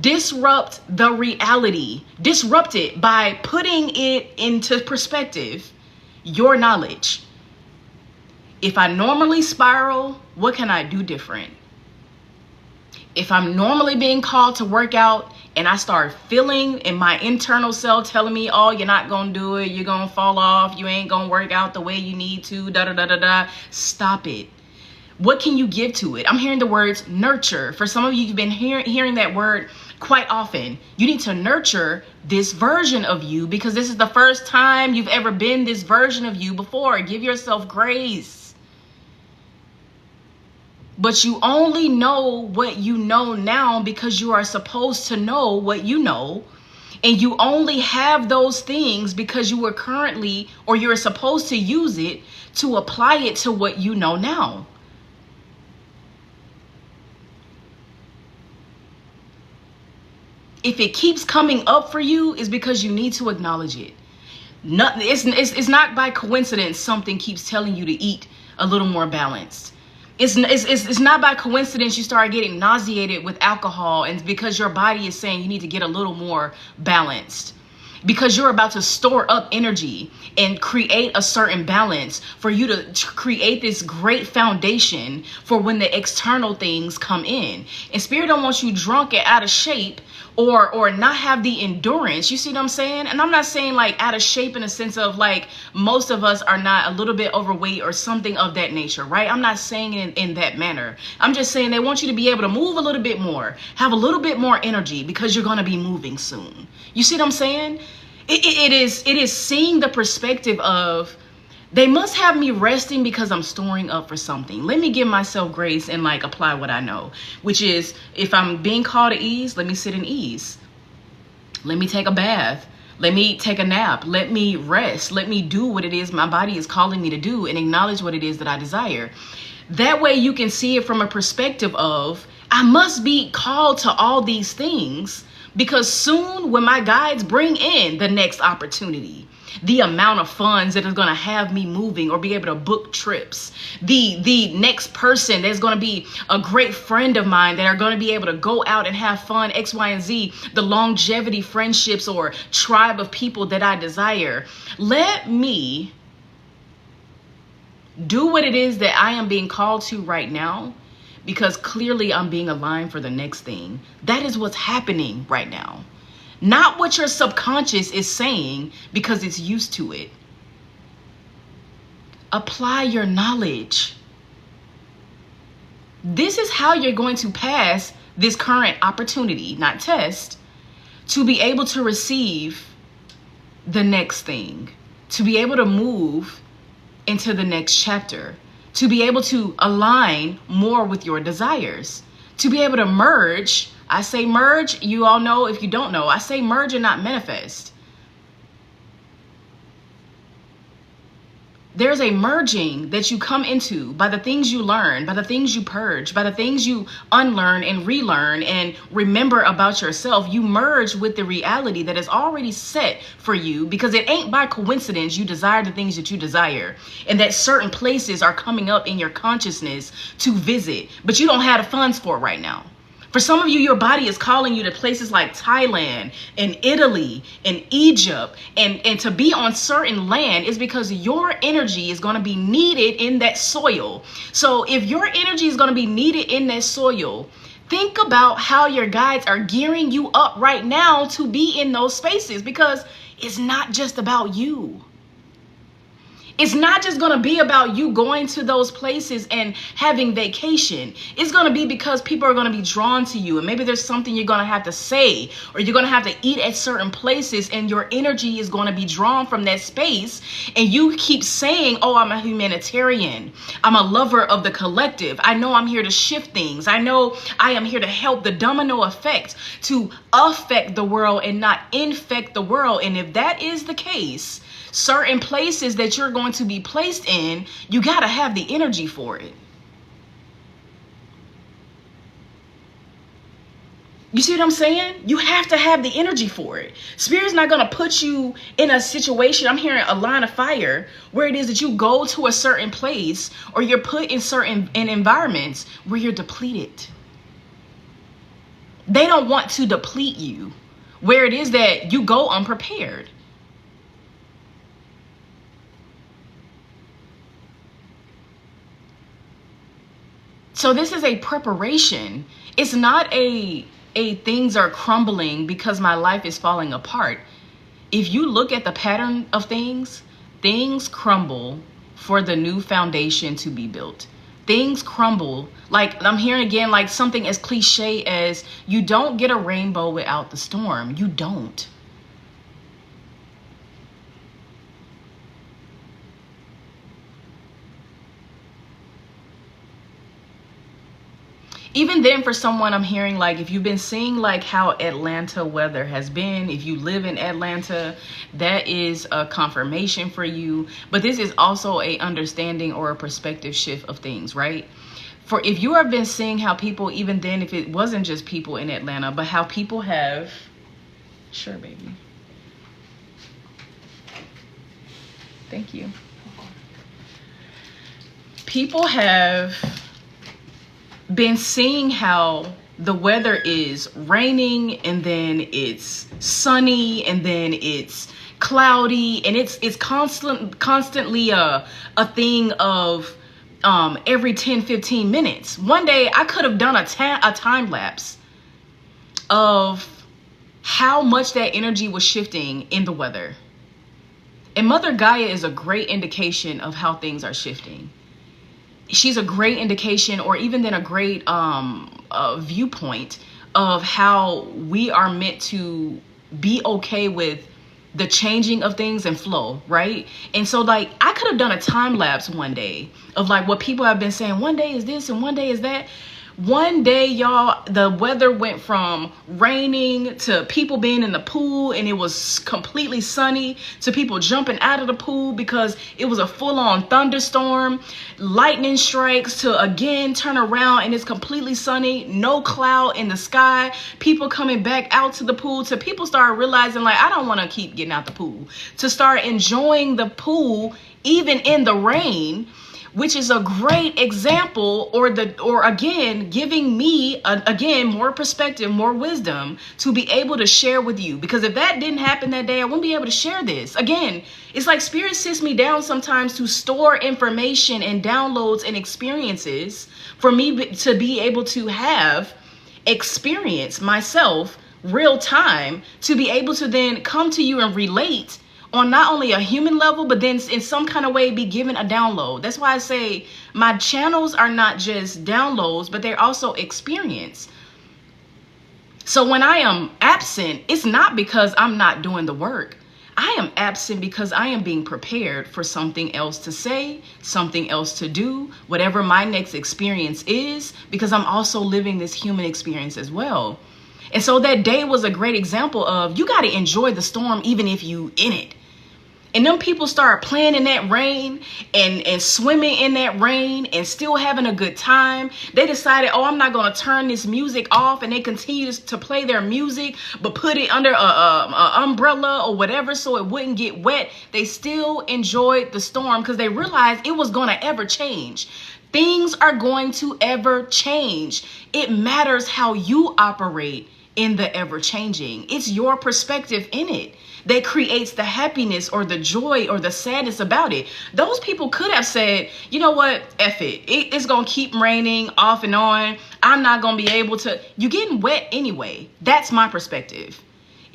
Disrupt the reality. Disrupt it by putting it into perspective your knowledge. If I normally spiral, what can I do different? If I'm normally being called to work out and I start feeling in my internal self telling me, oh, you're not going to do it, you're going to fall off, you ain't going to work out the way you need to, da-da-da-da-da, stop it. What can you give to it? I'm hearing the words nurture. For some of you, you've been hearing that word quite often. You need to nurture this version of you because this is the first time you've ever been this version of you before. Give yourself grace. But you only know what you know now because you are supposed to know what you know. And you only have those things because you were currently, or you're supposed to use it to apply it to what you know now. If it keeps coming up for you, it's because you need to acknowledge it. It's not by coincidence something keeps telling you to eat a little more balanced. It's not by coincidence you start getting nauseated with alcohol and because your body is saying you need to get a little more balanced. Because you're about to store up energy and create a certain balance for you to create this great foundation for when the external things come in. And Spirit don't want you drunk and out of shape or not have the endurance. You see what I'm saying? And I'm not saying like out of shape in a sense of like most of us are not a little bit overweight or something of that nature, right? I'm not saying it in that manner. I'm just saying they want you to be able to move a little bit more, have a little bit more energy because you're going to be moving soon. You see what I'm saying? It is seeing the perspective of they must have me resting because I'm storing up for something. Let me give myself grace and like apply what I know, which is if I'm being called to ease, let me sit in ease. Let me take a bath. Let me take a nap. Let me rest. Let me do what it is my body is calling me to do and acknowledge what it is that I desire. That way you can see it from a perspective of I must be called to all these things. Because soon when my guides bring in the next opportunity, the amount of funds that is going to have me moving or be able to book trips, the next person that's going to be a great friend of mine that are going to be able to go out and have fun, X, Y, and Z, the longevity friendships or tribe of people that I desire. Let me do what it is that I am being called to right now. Because clearly I'm being aligned for the next thing. That is what's happening right now. Not what your subconscious is saying because it's used to it. Apply your knowledge. This is how you're going to pass this current opportunity, not test, to be able to receive the next thing, to be able to move into the next chapter. To be able to align more with your desires, to be able to merge. I say merge, you all know if you don't know, I say merge and not manifest. There's a merging that you come into by the things you learn, by the things you purge, by the things you unlearn and relearn and remember about yourself. You merge with the reality that is already set for you because it ain't by coincidence you desire the things that you desire and that certain places are coming up in your consciousness to visit, but you don't have the funds for it right now. For some of you, your body is calling you to places like Thailand and Italy and Egypt. And to be on certain land is because your energy is going to be needed in that soil. So if your energy is going to be needed in that soil, think about how your guides are gearing you up right now to be in those spaces because it's not just about you. It's not just going to be about you going to those places and having vacation. It's going to be because people are going to be drawn to you. And maybe there's something you're going to have to say or you're going to have to eat at certain places and your energy is going to be drawn from that space. And you keep saying, oh, I'm a humanitarian. I'm a lover of the collective. I know I'm here to shift things. I know I am here to help the domino effect to affect the world and not infect the world. And if that is the case, certain places that you're going to be placed in, you got to have the energy for it. You see what I'm saying? You have to have the energy for it. Spirit's not going to put you in a situation, I'm hearing a line of fire, where it is that you go to a certain place or you're put in certain environments where you're depleted. They don't want to deplete you, where it is that you go unprepared. So this is a preparation. It's not a things are crumbling because my life is falling apart. If you look at the pattern of things crumble for the new foundation to be built. Things crumble. Like I'm hearing again, like something as cliche as you don't get a rainbow without the storm. You don't. Even then, for someone, I'm hearing like if you've been seeing like how Atlanta weather has been, if you live in Atlanta, that is a confirmation for you. But this is also a understanding or a perspective shift of things, right? For if you have been seeing how people, even then, if it wasn't just people in Atlanta, but how people have, sure, baby. Thank you. People have been seeing how the weather is raining and then it's sunny and then it's cloudy, and it's constantly a thing of every 10-15 minutes. One day I could have done a time lapse of how much that energy was shifting in the weather. And Mother Gaia is a great indication of how things are shifting. She's a great indication, or even then a great viewpoint of how we are meant to be okay with the changing of things and flow, right? And so like I could have done a time lapse one day of like what people have been saying, one day is this and one day is that. One day, y'all, the weather went from raining to people being in the pool and it was completely sunny to people jumping out of the pool because it was a full-on thunderstorm, lightning strikes, to again turn around and it's completely sunny, no cloud in the sky, people coming back out to the pool, to people start realizing like, I don't want to keep getting out the pool, to start enjoying the pool even in the rain, which is a great example, or again, giving me, again, more perspective, more wisdom to be able to share with you. Because if that didn't happen that day, I wouldn't be able to share this. Again, it's like Spirit sits me down sometimes to store information and downloads and experiences for me to be able to have experience myself real time, to be able to then come to you and relate on not only a human level, but then in some kind of way be given a download. That's why I say my channels are not just downloads, but they're also experience. So when I am absent, it's not because I'm not doing the work. I am absent because I am being prepared for something else to say, something else to do, whatever my next experience is, because I'm also living this human experience as well. And so that day was a great example of you got to enjoy the storm even if you in it. And them people start playing in that rain and swimming in that rain and still having a good time. They decided, oh, I'm not going to turn this music off. And they continue to play their music, but put it under a umbrella or whatever so it wouldn't get wet. They still enjoyed the storm because they realized it was going to ever change. Things are going to ever change. It matters how you operate in the ever changing. It's your perspective in it that creates the happiness or the joy or the sadness about it. Those people could have said, you know what, F it. It's going to keep raining off and on. I'm not going to be able to. You're getting wet anyway. That's my perspective.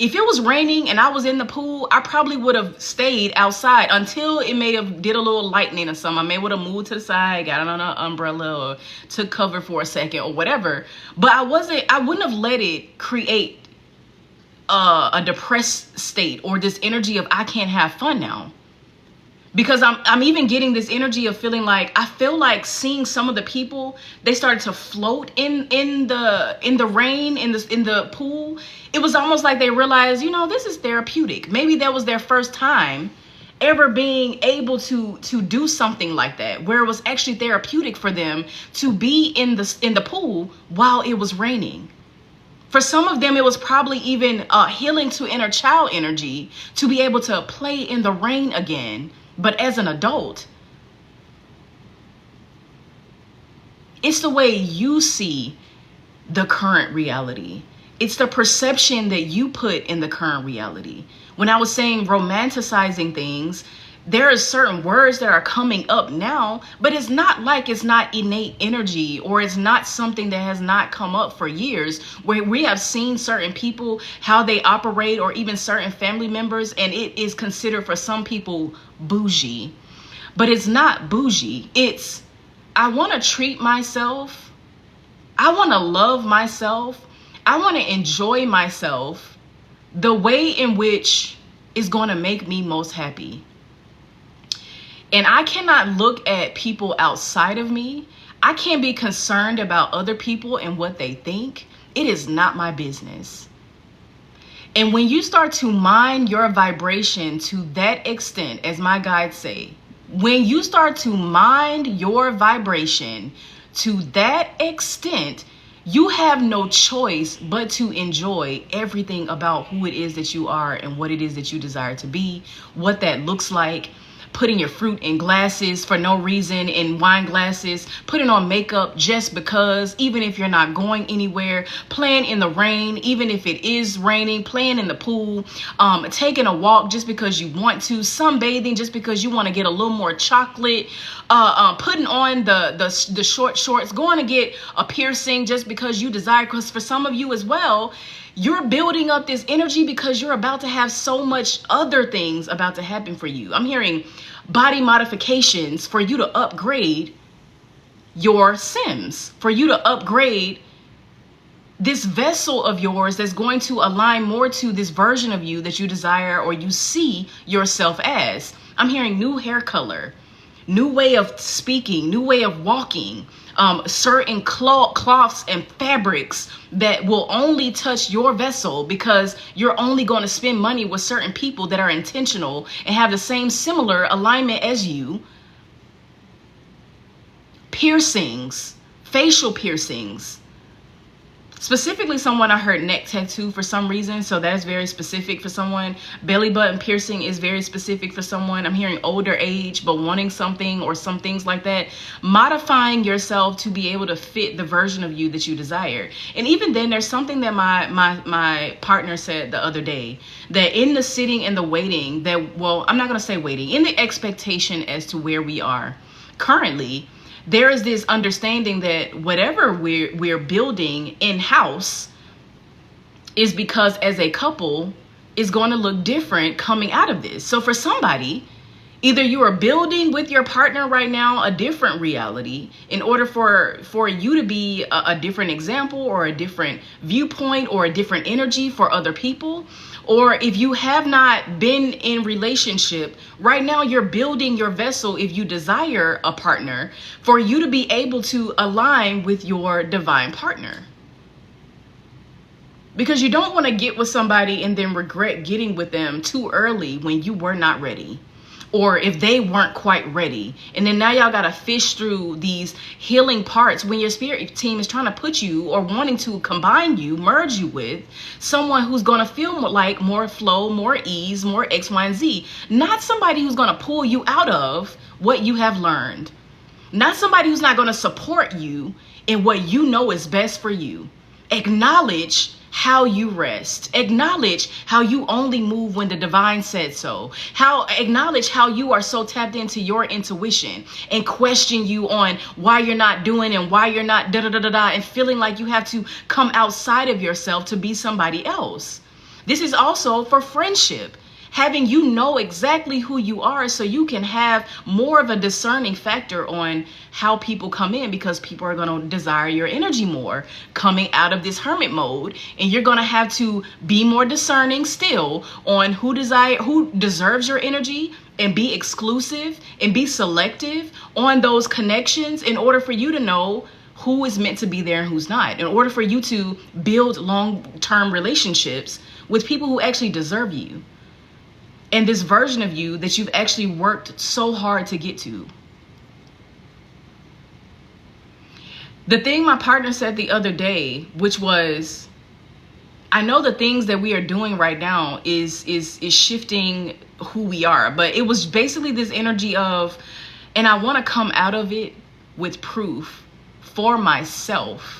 If it was raining and I was in the pool, I probably would have stayed outside until it may have did a little lightning or something. I may would have moved to the side, got on an umbrella, or took cover for a second or whatever. But I wouldn't have let it create a depressed state or this energy of I can't have fun now. Because I'm even getting this energy of feeling like, I feel like seeing some of the people, they started to float in the rain, in the pool. It was almost like they realized, you know, this is therapeutic. Maybe that was their first time ever being able to do something like that, where it was actually therapeutic for them to be in the pool while it was raining. For some of them, it was probably even healing to inner child energy to be able to play in the rain again. But as an adult, it's the way you see the current reality. It's the perception that you put in the current reality. When I was saying romanticizing things, there are certain words that are coming up now, but it's not like it's not innate energy, or it's not something that has not come up for years, where we have seen certain people, how they operate, or even certain family members, and it is considered for some people bougie. But it's not bougie. It's, I want to treat myself. I want to love myself. I want to enjoy myself the way in which is going to make me most happy. And I cannot look at people outside of me. I can't be concerned about other people and what they think. It is not my business. And when you start to mind your vibration to that extent, as my guides say, when you start to mind your vibration to that extent, you have no choice but to enjoy everything about who it is that you are and what it is that you desire to be, what that looks like. Putting your fruit in glasses for no reason, in wine glasses, putting on makeup just because, even if you're not going anywhere, playing in the rain, even if it is raining, playing in the pool, taking a walk just because you want to, sunbathing just because you want to get a little more chocolate, putting on the short shorts, going to get a piercing just because you desire, because for some of you as well, you're building up this energy because you're about to have so much other things about to happen for you. I'm hearing body modifications for you to upgrade your Sims, for you to upgrade this vessel of yours that's going to align more to this version of you that you desire or you see yourself as. I'm hearing new hair color, new way of speaking, new way of walking, certain cloths and fabrics that will only touch your vessel because you're only going to spend money with certain people that are intentional and have the same similar alignment as you. Piercings, facial piercings. Specifically, someone I heard neck tattoo for some reason, so that's very specific for someone. Belly button piercing is very specific for someone. I'm hearing older age, but wanting something or some things like that. Modifying yourself to be able to fit the version of you that you desire. And even then, there's something that my partner said the other day, that in the sitting and the waiting, that, well, I'm not going to say waiting, in the expectation as to where we are currently, there is this understanding that whatever we're building in-house is because as a couple is going to look different coming out of this. So for somebody, either you are building with your partner right now a different reality in order for you to be a different example or a different viewpoint or a different energy for other people. Or if you have not been in relationship, right now you're building your vessel, if you desire a partner, for you to be able to align with your divine partner. Because you don't want to get with somebody and then regret getting with them too early when you were not ready. Or if they weren't quite ready. And then now y'all got to fish through these healing parts when your spirit team is trying to put you or wanting to combine you, merge you with someone who's going to feel like more flow, more ease, more X, Y, and Z. Not somebody who's going to pull you out of what you have learned. Not somebody who's not going to support you in what you know is best for you. Acknowledge how you rest. Acknowledge how you only move when the divine said so. Acknowledge how you are so tapped into your intuition and question you on why you're not doing and why you're not and feeling like you have to come outside of yourself to be somebody else. This is also for friendship. Having you know exactly who you are so you can have more of a discerning factor on how people come in, because people are going to desire your energy more coming out of this hermit mode. And you're going to have to be more discerning still on who deserves your energy, and be exclusive and be selective on those connections in order for you to know who is meant to be there and who's not, in order for you to build long-term relationships with people who actually deserve you. And this version of you that you've actually worked so hard to get to. The thing my partner said the other day, which was, I know the things that we are doing right now is shifting who we are. But it was basically this energy of, and I want to come out of it with proof for myself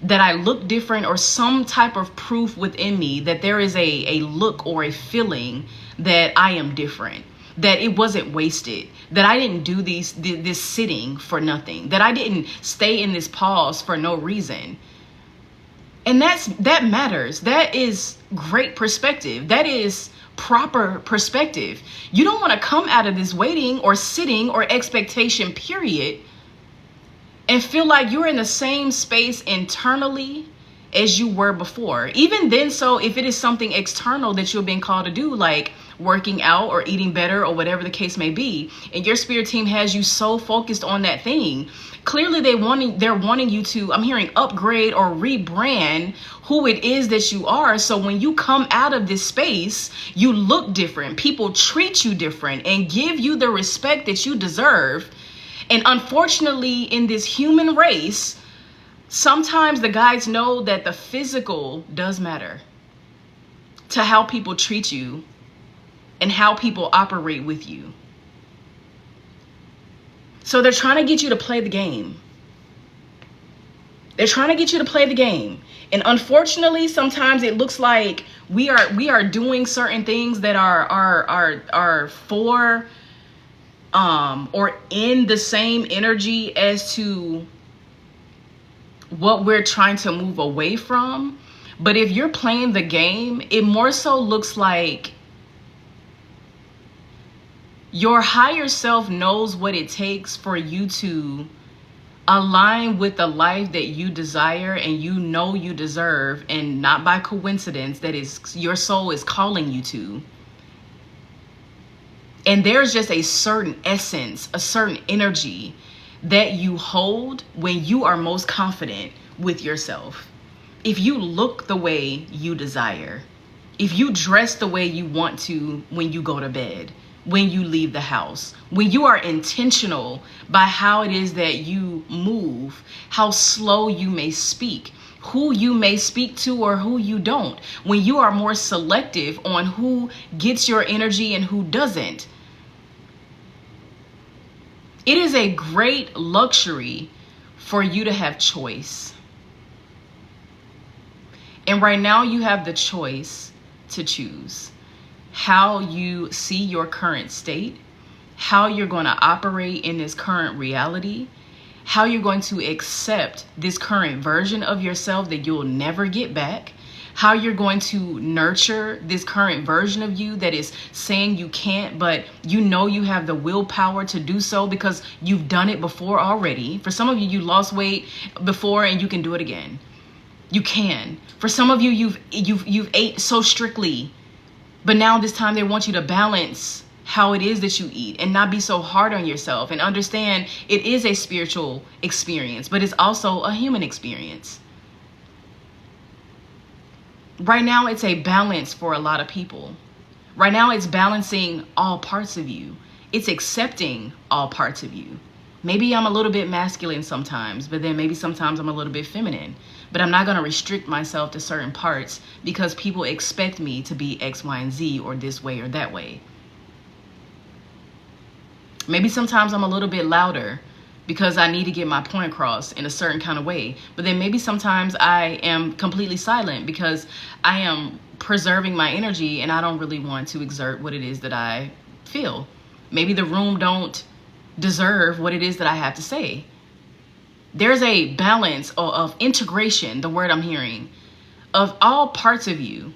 that I look different, or some type of proof within me that there is a look or a feeling that I am different. that it wasn't wasted, that I didn't do this sitting for nothing, that I didn't stay in this pause for no reason. And that matters. That is great perspective. That is proper perspective. You don't want to come out of this waiting or sitting or expectation period and feel like you're in the same space internally as you were before. Even then, so if it is something external that you're being called to do, like working out or eating better or whatever the case may be, and your spirit team has you so focused on that thing, clearly they're wanting you to, I'm hearing, upgrade or rebrand who it is that you are. So when you come out of this space, you look different. People treat you different and give you the respect that you deserve. And unfortunately, in this human race, sometimes the guides know that the physical does matter to how people treat you and how people operate with you. So they're trying to get you to play the game. They're trying to get you to play the game. And unfortunately, sometimes it looks like we are doing certain things that are for or in the same energy as to what we're trying to move away from. But if you're playing the game, it more so looks like your higher self knows what it takes for you to align with the life that you desire and you know you deserve, and not by coincidence that is your soul is calling you to. And there's just a certain essence, a certain energy that you hold when you are most confident with yourself. If you look the way you desire, if you dress the way you want to when you go to bed, when you leave the house, when you are intentional by how it is that you move, how slow you may speak, who you may speak to or who you don't, when you are more selective on who gets your energy and who doesn't, it is a great luxury for you to have choice. And right now you have the choice to choose how you see your current state, how you're going to operate in this current reality, how you're going to accept this current version of yourself that you'll never get back, how you're going to nurture this current version of you that is saying you can't, but you know you have the willpower to do so because you've done it before already. For some of you, you lost weight before and you can do it again. You can. For some of you, you've ate so strictly, but now this time they want you to balance how it is that you eat and not be so hard on yourself, and understand it is a spiritual experience, but it's also a human experience. Right now, it's a balance for a lot of people. Right now, it's balancing all parts of you. It's accepting all parts of you. Maybe I'm a little bit masculine sometimes, but then maybe sometimes I'm a little bit feminine. But I'm not going to restrict myself to certain parts because people expect me to be X, Y, and Z, or this way or that way. Maybe sometimes I'm a little bit louder because I need to get my point across in a certain kind of way. But then maybe sometimes I am completely silent because I am preserving my energy and I don't really want to exert what it is that I feel. Maybe the room don't deserve what it is that I have to say. There's a balance of integration, the word I'm hearing, of all parts of you,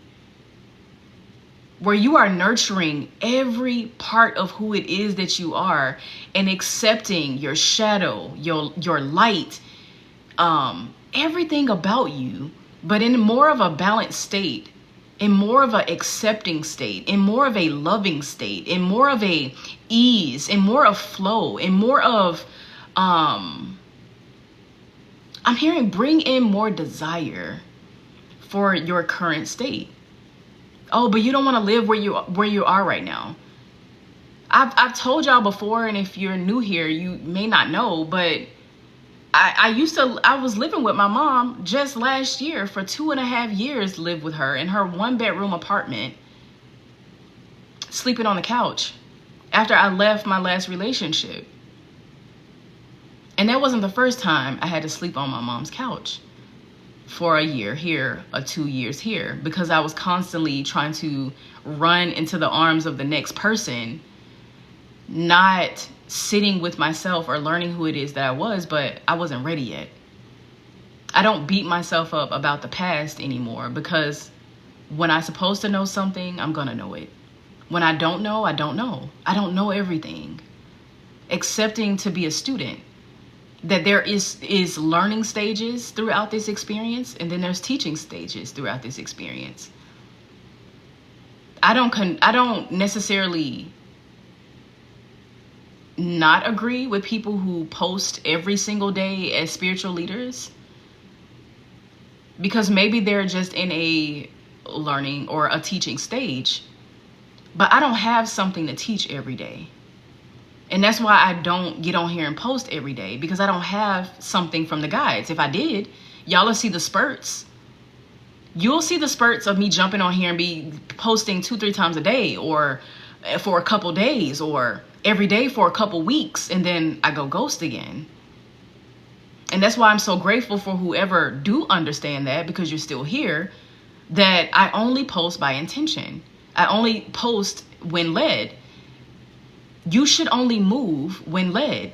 where you are nurturing every part of who it is that you are and accepting your shadow, your light, everything about you, but in more of a balanced state, in more of a accepting state, in more of a loving state, in more of a ease, in more of flow, in more of, I'm hearing bring in more desire for your current state. Oh, but you don't want to live where you are right now. I've told y'all before, and if you're new here, you may not know, but I was living with my mom just last year for 2.5 years, lived with her in her 1-bedroom apartment, sleeping on the couch after I left my last relationship. And that wasn't the first time I had to sleep on my mom's couch for a year here, or 2 years here, because I was constantly trying to run into the arms of the next person not sitting with myself or learning who it is that I was, but I wasn't ready yet. I don't beat myself up about the past anymore, because when I'm supposed to know something, I'm gonna know it. When I don't know, I don't know. I don't know everything. Accepting to be a student, that there is learning stages throughout this experience, and then there's teaching stages throughout this experience. I don't necessarily not agree with people who post every single day as spiritual leaders, because maybe they're just in a learning or a teaching stage. But I don't have something to teach every day. And that's why I don't get on here and post every day, because I don't have something from the guides. If I did, y'all will see the spurts. You'll see the spurts of me jumping on here and be posting 2-3 times a day, or for a couple days, or every day for a couple weeks, and then I go ghost again. And that's why I'm so grateful for whoever do understand that, because you're still here, that I only post by intention. I only post when led. You should only move when led.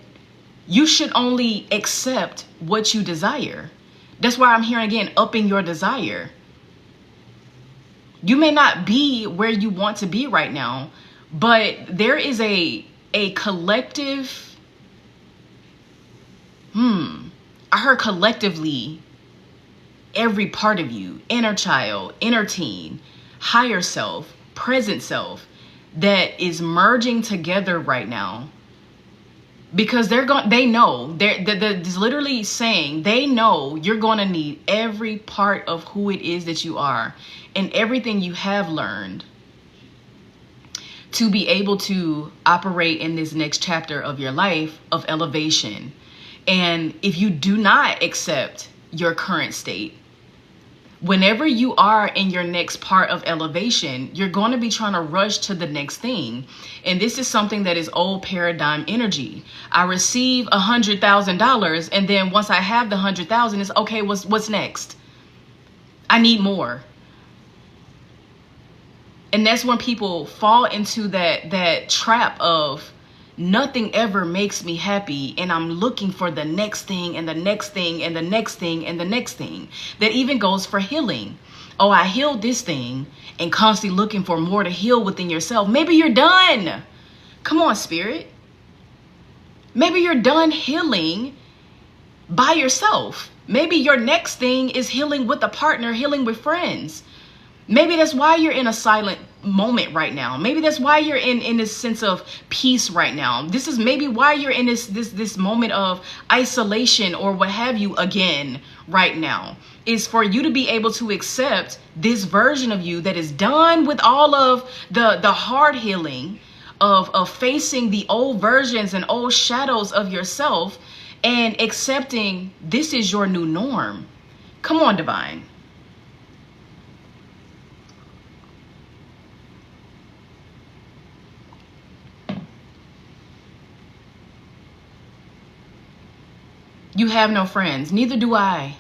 You should only accept what you desire. That's why I'm here again, upping your desire. You may not be where you want to be right now, but there is a collective, I heard collectively, every part of you, inner child, inner teen, higher self, present self, that is merging together right now, because they're literally saying they know you're going to need every part of who it is that you are and everything you have learned to be able to operate in this next chapter of your life of elevation. And if you do not accept your current state, whenever you are in your next part of elevation, you're going to be trying to rush to the next thing. And this is something that is old paradigm energy. I receive $100,000, and then once I have the 100,000, it's okay, what's next? I need more. And that's when people fall into that trap of nothing ever makes me happy, and I'm looking for the next thing and the next thing and the next thing and the next thing. That even goes for healing. Oh, I healed this thing, and constantly looking for more to heal within yourself. Maybe you're done. Come on, spirit. Maybe you're done healing by yourself. Maybe your next thing is healing with a partner, healing with friends. Maybe that's why you're in a silent moment right now. Maybe that's why you're in this sense of peace right now. This is maybe why you're in this moment of isolation or what have you again right now, is for you to be able to accept this version of you that is done with all of the hard healing of facing the old versions and old shadows of yourself, and accepting this is your new norm. Come on, divine. You have no friends. Neither do I.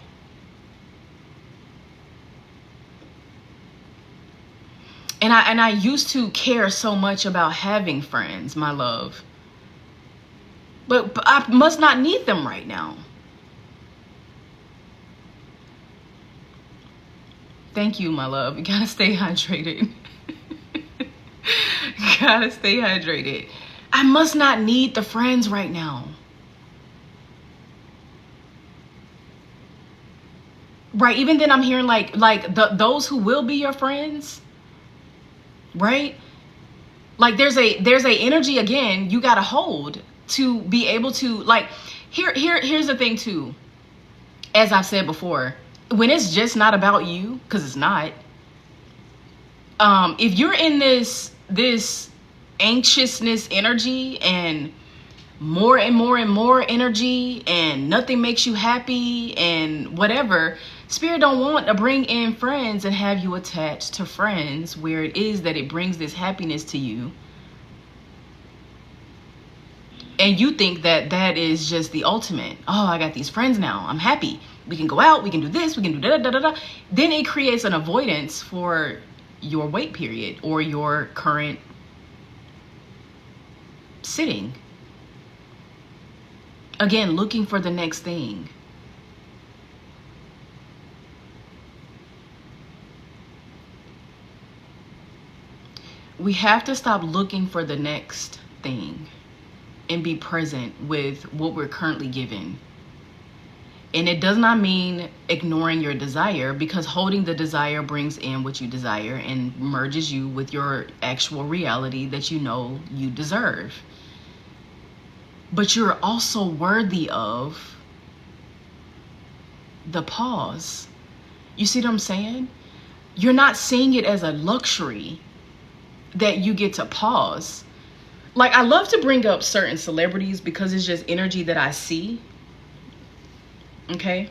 And I used to care so much about having friends, my love. But I must not need them right now. Thank you, my love. You gotta stay hydrated. You gotta stay hydrated. I must not need the friends right now. Right, even then I'm hearing those who will be your friends, right? Like there's a energy again you gotta hold to be able to, like, here's the thing too. As I've said before, when it's just not about you, because it's not. If you're in this anxiousness energy and more and more and more energy, and nothing makes you happy and whatever, spirit don't want to bring in friends and have you attached to friends where it is that it brings this happiness to you, and you think that that is just the ultimate. Oh, I got these friends now, I'm happy, we can go out, we can do this, we can do da da da da. Then it creates an avoidance for your wait period or your current sitting. Again, looking for the next thing. We have to stop looking for the next thing and be present with what we're currently given. And it does not mean ignoring your desire, because holding the desire brings in what you desire and merges you with your actual reality that you know you deserve. But you're also worthy of the pause. You see what I'm saying? You're not seeing it as a luxury that you get to pause. Like, I love to bring up certain celebrities because it's just energy that I see. Okay?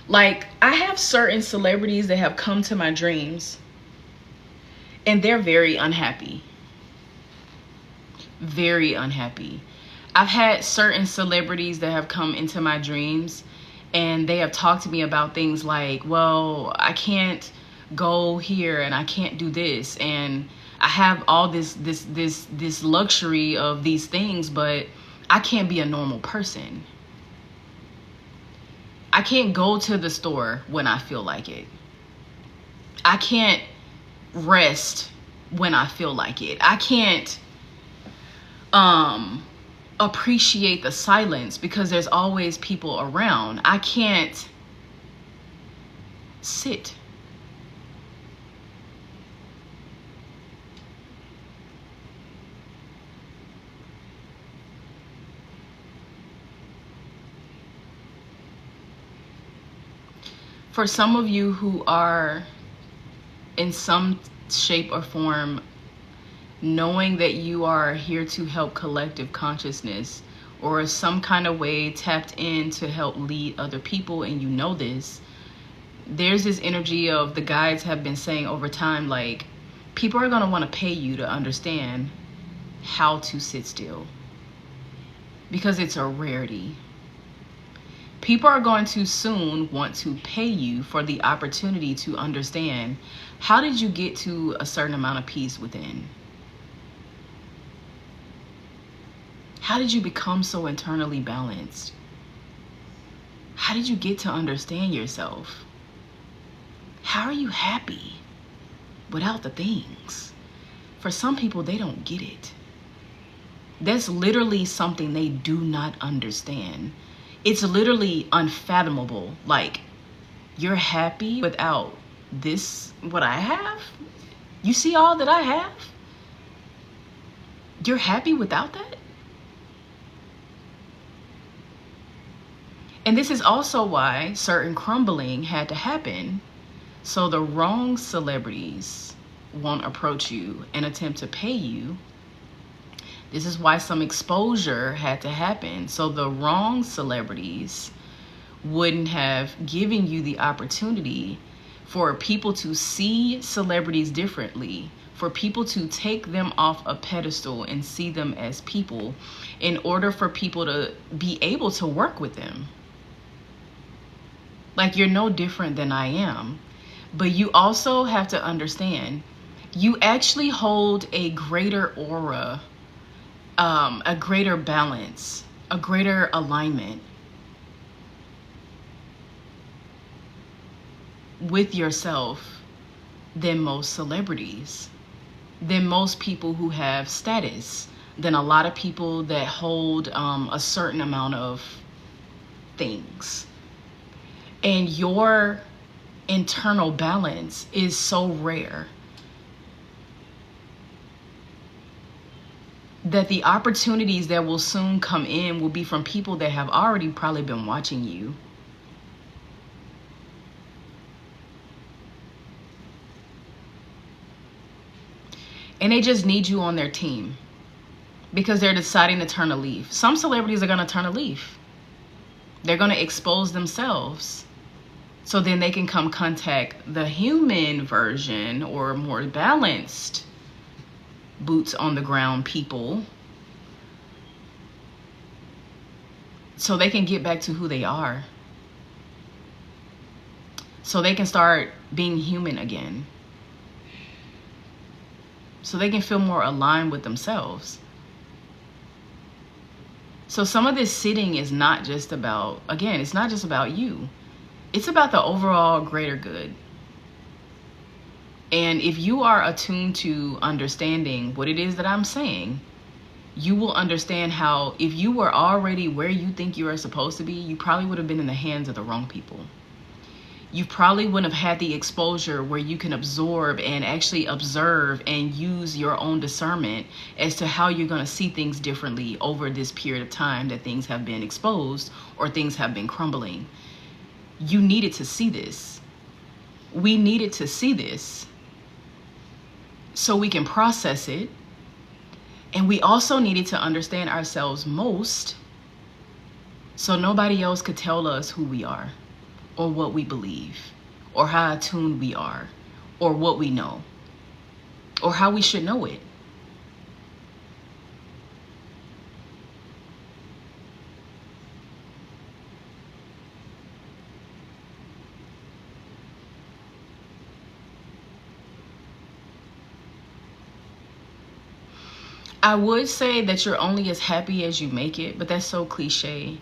Like, I have certain celebrities that have come to my dreams and they're very unhappy. Very unhappy. I've had certain celebrities that have come into my dreams and they have talked to me about things like, well, I can't go here and I can't do this, and I have all this luxury of these things, but I can't be a normal person. I can't go to the store when I feel like it. I can't rest when I feel like it. I can't appreciate the silence because there's always people around. I can't sit. For some of you who are in some shape or form knowing that you are here to help collective consciousness, or some kind of way tapped in to help lead other people, and you know this, there's this energy of the guides have been saying over time, like, people are going to want to pay you to understand how to sit still because it's a rarity. People are going to soon want to pay you for the opportunity to understand, how did you get to a certain amount of peace within? How did you become so internally balanced? How did you get to understand yourself? How are you happy without the things? For some people, they don't get it. That's literally something they do not understand. It's literally unfathomable. Like, you're happy without this, what I have? You see all that I have? You're happy without that? And this is also why certain crumbling had to happen, so the wrong celebrities won't approach you and attempt to pay you. This is why some exposure had to happen, so the wrong celebrities wouldn't have given you the opportunity for people to see celebrities differently, for people to take them off a pedestal and see them as people, in order for people to be able to work with them. Like, you're no different than I am. But you also have to understand, you actually hold a greater aura, a greater balance, a greater alignment with yourself than most celebrities, than most people who have status, than a lot of people that hold a certain amount of things. And your internal balance is so rare that the opportunities that will soon come in will be from people that have already probably been watching you. And they just need you on their team because they're deciding to turn a leaf. Some celebrities are going to turn a leaf. They're going to expose themselves, so then they can come contact the human version or more balanced boots on the ground people, so they can get back to who they are, so they can start being human again, so they can feel more aligned with themselves. So some of this sitting is not just about, again, it's not just about you. It's about the overall greater good. And if you are attuned to understanding what it is that I'm saying, you will understand how if you were already where you think you are supposed to be, you probably would have been in the hands of the wrong people. You probably wouldn't have had the exposure where you can absorb and actually observe and use your own discernment as to how you're going to see things differently over this period of time that things have been exposed or things have been crumbling. You needed to see this. We needed to see this so we can process it. And we also needed to understand ourselves most so nobody else could tell us who we are, or what we believe, or how attuned we are, or what we know, or how we should know it. I would say that you're only as happy as you make it, but that's so cliche.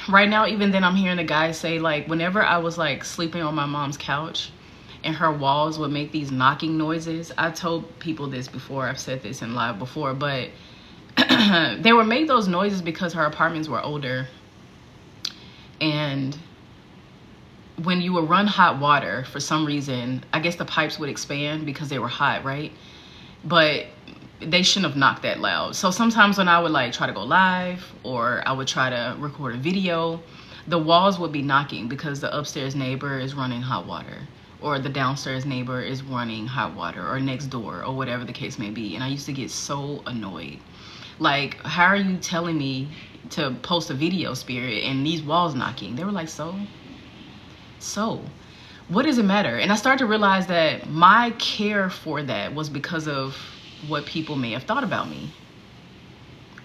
Right now, even then, I'm hearing the guys say, like, whenever I was like sleeping on my mom's couch and her walls would make these knocking noises. I told people this before, I've said this in live before, but they would make those noises because her apartments were older. And when you would run hot water, for some reason, I guess the pipes would expand because they were hot, right? But they shouldn't have knocked that loud. So sometimes when I would like try to go live or I would try to record a video, the walls would be knocking because the upstairs neighbor is running hot water, or the downstairs neighbor is running hot water, or next door, or whatever the case may be. And I used to get so annoyed. Like, how are you telling me to post a video, Spirit, and these walls knocking? They were like, so what does it matter? And I started to realize that my care for that was because of what people may have thought about me,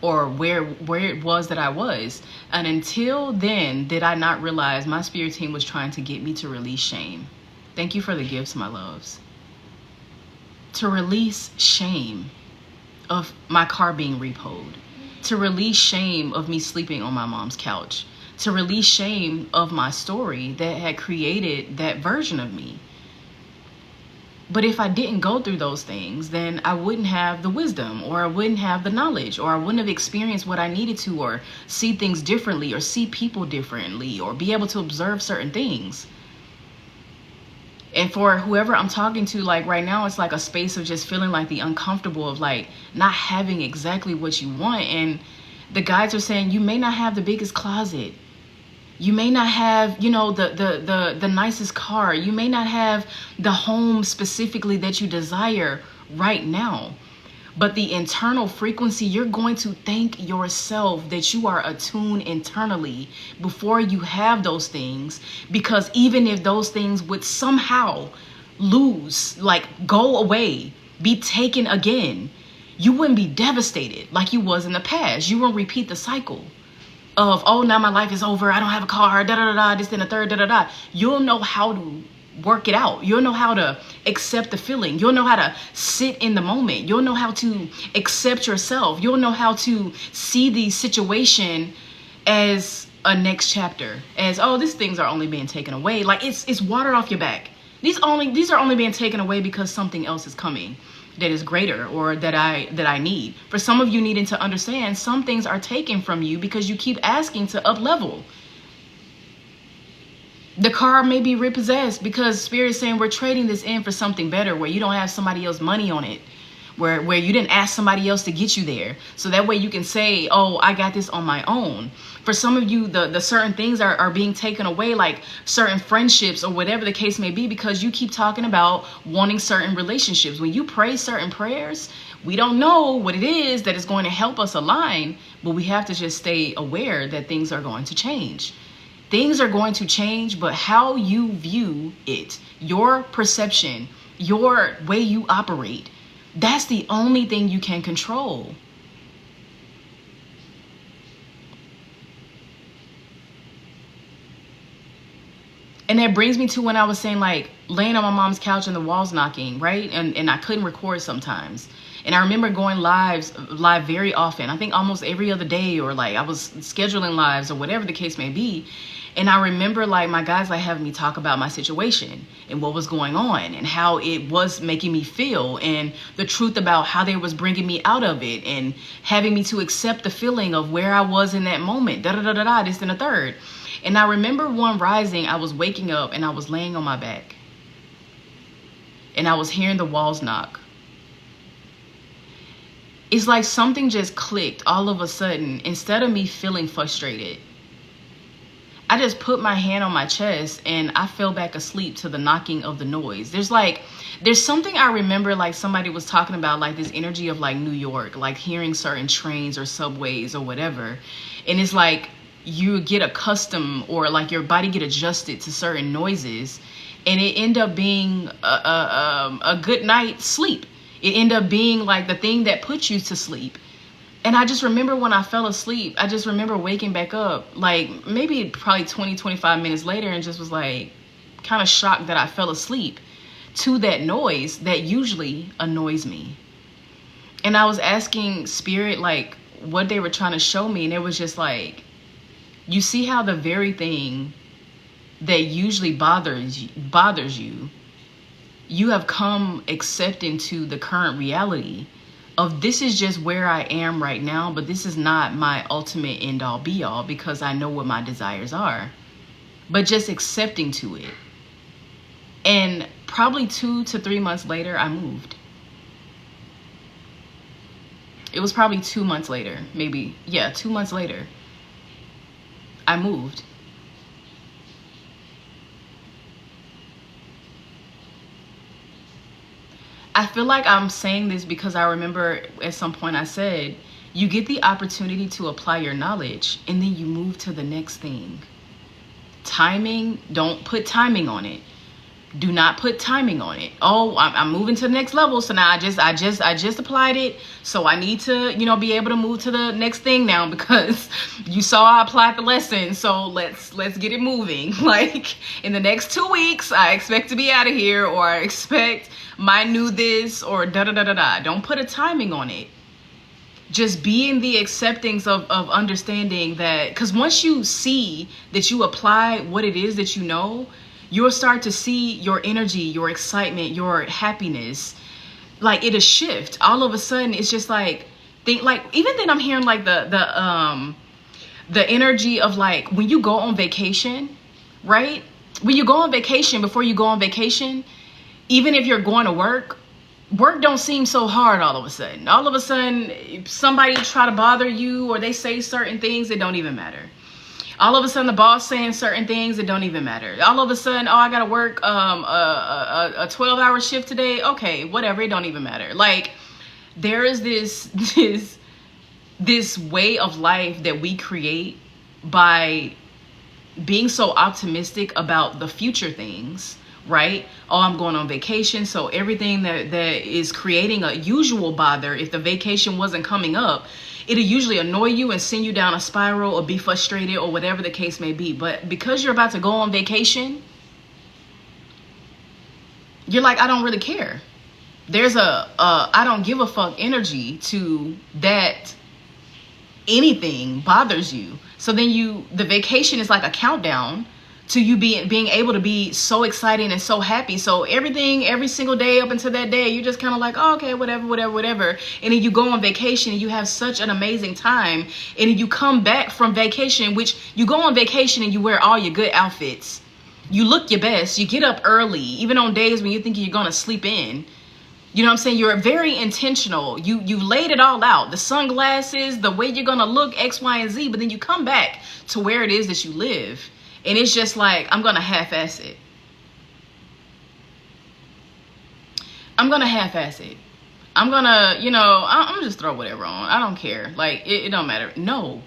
or where it was that I was. And until then did I not realize my spirit team was trying to get me to release shame. Thank you for the gifts, my loves. To release shame of my car being repoed, to release shame of me sleeping on my mom's couch, to release shame of my story that had created that version of me. But if I didn't go through those things, then I wouldn't have the wisdom, or I wouldn't have the knowledge, or I wouldn't have experienced what I needed to, or see things differently, or see people differently, or be able to observe certain things. And for whoever I'm talking to, like right now, it's like a space of just feeling like the uncomfortable of like not having exactly what you want. And the guides are saying you may not have the biggest closet. You may not have, you know, the nicest car. You may not have the home specifically that you desire right now. But the internal frequency, you're going to thank yourself that you are attuned internally before you have those things. Because even if those things would somehow lose, like go away, be taken again, you wouldn't be devastated like you was in the past. You won't repeat the cycle of, oh, now my life is over, I don't have a car, da-da-da-da, this, then a third, da-da-da. You'll know how to work it out. You'll know how to accept the feeling. You'll know how to sit in the moment. You'll know how to accept yourself. You'll know how to see the situation as a next chapter, as, oh, these things are only being taken away. Like it's water off your back. These are only being taken away because something else is coming that is greater, or that I need. For some of you needing to understand, some things are taken from you because you keep asking to up level. The car may be repossessed because Spirit is saying we're trading this in for something better, where you don't have somebody else's money on it, where you didn't ask somebody else to get you there. So that way you can say, oh, I got this on my own. For some of you, the certain things are being taken away, like certain friendships or whatever the case may be, because you keep talking about wanting certain relationships. When you pray certain prayers, we don't know what it is that is going to help us align, but we have to just stay aware that things are going to change. Things are going to change, but how you view it, your perception, your way you operate, that's the only thing you can control. And that brings me to when I was saying, like, laying on my mom's couch and the walls knocking, right? And I couldn't record sometimes. And I remember going live very often. I think almost every other day, or like I was scheduling lives or whatever the case may be. And I remember like my guys like having me talk about my situation and what was going on and how it was making me feel, and the truth about how they was bringing me out of it and having me to accept the feeling of where I was in that moment, this and a third. And I remember one rising, I was waking up and I was laying on my back and I was hearing the walls knock. It's like something just clicked all of a sudden. Instead of me feeling frustrated, I just put my hand on my chest and I fell back asleep to the knocking of the noise. There's something I remember, like somebody was talking about, like this energy of like New York, like hearing certain trains or subways or whatever. And it's like you get accustomed, or like your body get adjusted to certain noises, and it end up being a good night's sleep. It end up being like the thing that puts you to sleep. And I just remember when I fell asleep, I just remember waking back up, like maybe probably 20, 25 minutes later, and just was like kind of shocked that I fell asleep to that noise that usually annoys me. And I was asking Spirit like what they were trying to show me, and it was just like, you see how the very thing that usually bothers you, you have come accepting to the current reality of this is just where I am right now, but this is not my ultimate end all be all, because I know what my desires are, but just accepting to it. And probably 2 to 3 months later, I moved. It was probably 2 months later, maybe. Yeah, 2 months later, I moved. I feel like I'm saying this because I remember at some point I said, you get the opportunity to apply your knowledge and then you move to the next thing. Timing, don't put timing on it. Do not put timing on it. Oh, I'm moving to the next level. So now I just applied it. So I need to, be able to move to the next thing now because you saw I applied the lesson. So let's get it moving. Like in the next 2 weeks, I expect to be out of here, or I expect my new this, or da-da-da-da-da. Don't put a timing on it. Just be in the acceptance of understanding that, because once you see that you apply what it is that you know, you'll start to see your energy, your excitement, your happiness, like it'll shift. All of a sudden, it's just like, even then I'm hearing like the energy of like when you go on vacation, right? When you go on vacation, before you go on vacation, even if you're going to work don't seem so hard all of a sudden. All of a sudden, somebody try to bother you, or they say certain things that don't even matter. All of a sudden, the boss saying certain things that don't even matter. All of a sudden, oh, I got to work a 12-hour shift today. Okay, whatever, it don't even matter. Like, there is this way of life that we create by being so optimistic about the future things, right? Oh, I'm going on vacation, so everything that is creating a usual bother, if the vacation wasn't coming up, it'll usually annoy you and send you down a spiral or be frustrated or whatever the case may be. But because you're about to go on vacation, you're like, I don't really care. There's a I don't give a fuck energy to that anything bothers you. So then the vacation is like a countdown to you being able to be so exciting and so happy. So every single day up until that day, you're just kind of like, oh, okay, whatever. And then you go on vacation and you have such an amazing time. And then you come back from vacation, which you go on vacation and you wear all your good outfits. You look your best. You get up early, even on days when you think you're going to sleep in. You know what I'm saying? You're very intentional. You laid it all out. The sunglasses, the way you're going to look, X, Y, and Z. But then you come back to where it is that you live. And it's just like, I'm going to half-ass it. I'm going to, I'm just throw whatever on. I don't care. Like, it don't matter. No.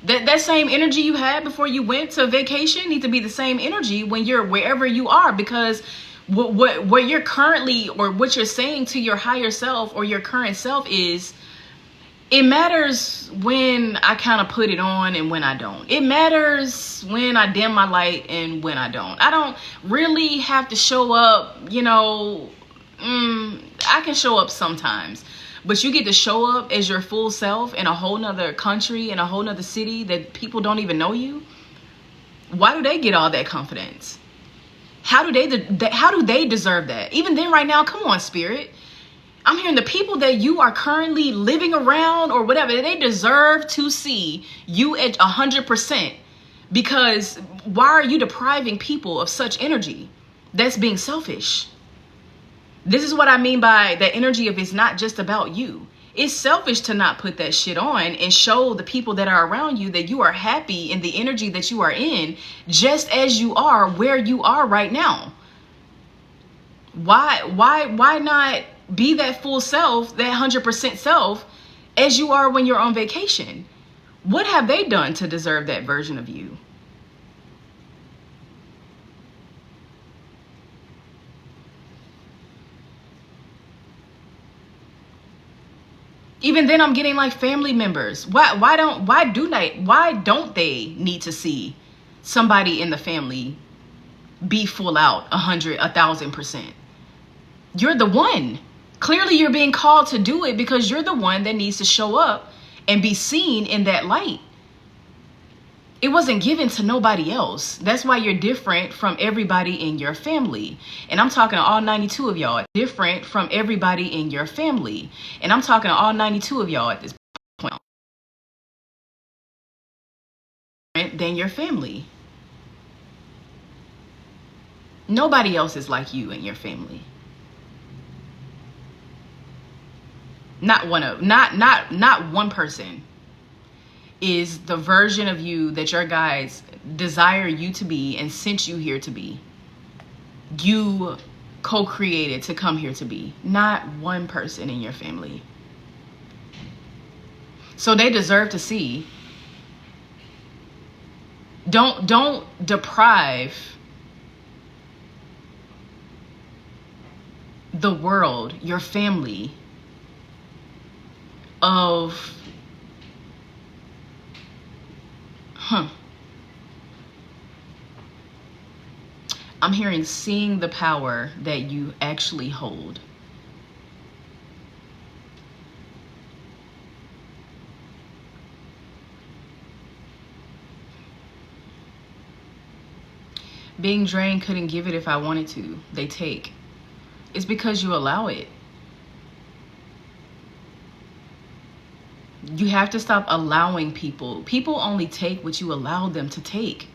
That same energy you had before you went to vacation need to be the same energy when you're wherever you are, because what you're currently, or what you're saying to your higher self or your current self is, it matters when I kind of put it on and when I don't. It matters when I dim my light and when I don't. I don't really have to show up, I can show up sometimes, but you get to show up as your full self in a whole nother country, in a whole nother city that people don't even know you. Why do they get all that confidence? How do they deserve that? Even then, right now, come on, spirit. I'm hearing the people that you are currently living around or whatever, they deserve to see you at 100%. Because why are you depriving people of such energy? That's being selfish. This is what I mean by the energy of it's not just about you. It's selfish to not put that shit on and show the people that are around you that you are happy in the energy that you are in, just as you are where you are right now. Why not be that full self, that 100% self, as you are when you're on vacation? What have they done to deserve that version of you? Even then, I'm getting like family members. Why don't they need to see somebody in the family be full out 1,000%? You're the one. Clearly, you're being called to do it because you're the one that needs to show up and be seen in that light. It wasn't given to nobody else. That's why you're different from everybody in your family. And I'm talking to all 92 of y'all. Different from everybody in your family. And I'm talking to all 92 of y'all at this point. Different than your family. Nobody else is like you in your family. Not one person is the version of you that your guides desire you to be and sent you here to be. You co-created to come here to be. Not one person in your family. So they deserve to see. Don't deprive the world, your family, of I'm hearing seeing the power that you actually hold. Being drained, couldn't give it if I wanted to. They take. It's because you allow it. You have to stop allowing people. People only take what you allow them to take.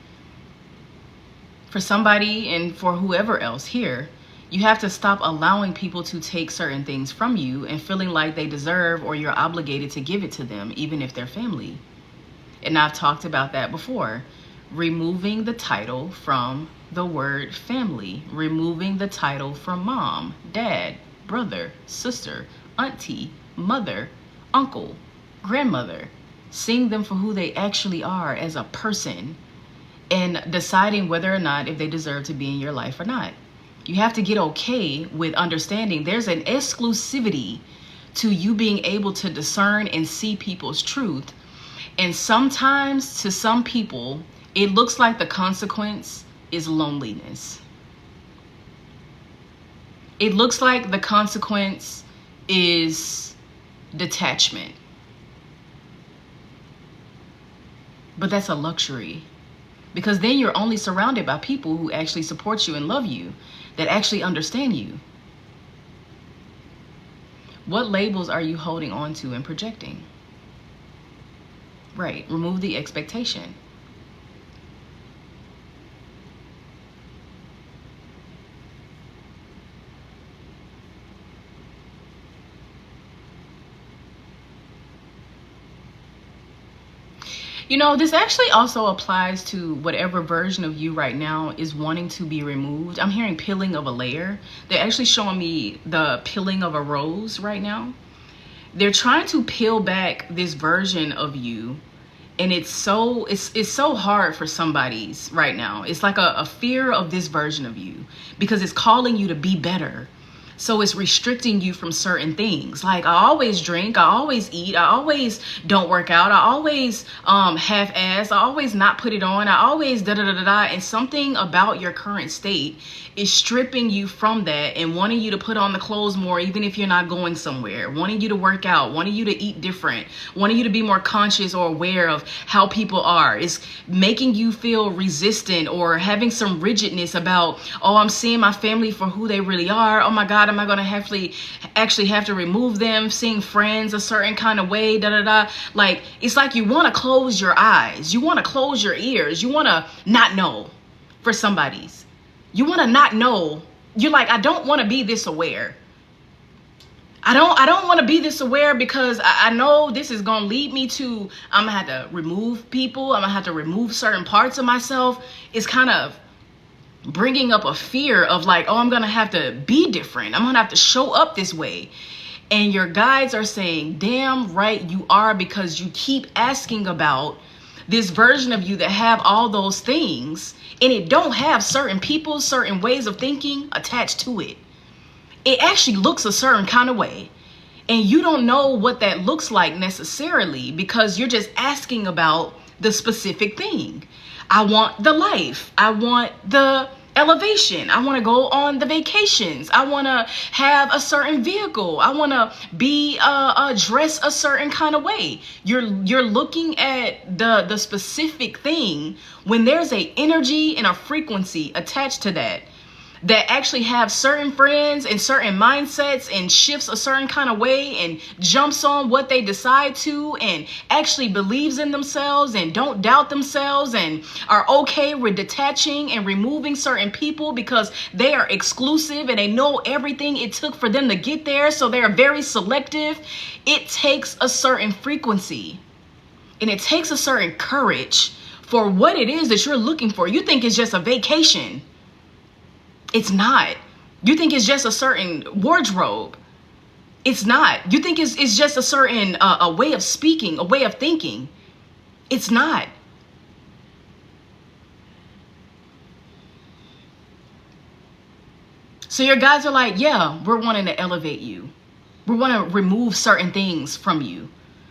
For somebody and for whoever else here, you have to stop allowing people to take certain things from you and feeling like they deserve or you're obligated to give it to them, even if they're family. And I've talked about that before. Removing the title from the word family. Removing the title from mom, dad, brother, sister, auntie, mother, uncle, grandmother. Seeing them for who they actually are as a person and deciding whether or not if they deserve to be in your life or not. You have to get okay with understanding there's an exclusivity to you being able to discern and see people's truth. And sometimes to some people, it looks like the consequence is loneliness. It looks like the consequence is detachment. But that's a luxury, because then you're only surrounded by people who actually support you and love you, that actually understand you. What labels are you holding on to and projecting? Right, remove the expectation. You know, this actually also applies to whatever version of you right now is wanting to be removed. I'm hearing peeling of a layer. They're actually showing me the peeling of a rose right now. They're trying to peel back this version of you. And it's so hard for somebody's right now. It's like a fear of this version of you because it's calling you to be better. So it's restricting you from certain things. Like, I always drink, I always eat, I always don't work out, I always half-ass, I always not put it on, I always da-da-da-da-da. And something about your current state is stripping you from that and wanting you to put on the clothes more, even if you're not going somewhere, wanting you to work out, wanting you to eat different, wanting you to be more conscious or aware of how people are. It's making you feel resistant or having some rigidness about, oh, I'm seeing my family for who they really are. Oh my God, am I going to actually have to remove them? Seeing friends a certain kind of way, da-da-da. Like, it's like you want to close your eyes. You want to close your ears. You want to not know for somebody's. You want to not know. You're like, I don't want to be this aware. I don't want to be this aware because I know this is going to lead me to, I'm going to have to remove people. I'm going to have to remove certain parts of myself. It's kind of bringing up a fear of like, oh, I'm going to have to be different. I'm going to have to show up this way. And your guides are saying, damn right you are, because you keep asking about this version of you that have all those things, and it don't have certain people, certain ways of thinking attached to it. It actually looks a certain kind of way. And you don't know what that looks like necessarily because you're just asking about the specific thing. I want the life. I want the elevation. I want to go on the vacations. I want to have a certain vehicle. I want to be dressed a certain kind of way. You're looking at the specific thing when there's a energy and a frequency attached to that actually have certain friends and certain mindsets and shifts a certain kind of way and jumps on what they decide to and actually believes in themselves and don't doubt themselves and are okay with detaching and removing certain people because they are exclusive and they know everything it took for them to get there. So they're very selective. It takes a certain frequency and it takes a certain courage for what it is that you're looking for. You think it's just a vacation. It's not. You think it's just a certain wardrobe. It's not. You think it's just a certain a way of speaking, a way of thinking. It's not. So your guys are like, yeah, we're wanting to elevate you. We want to remove certain things from you.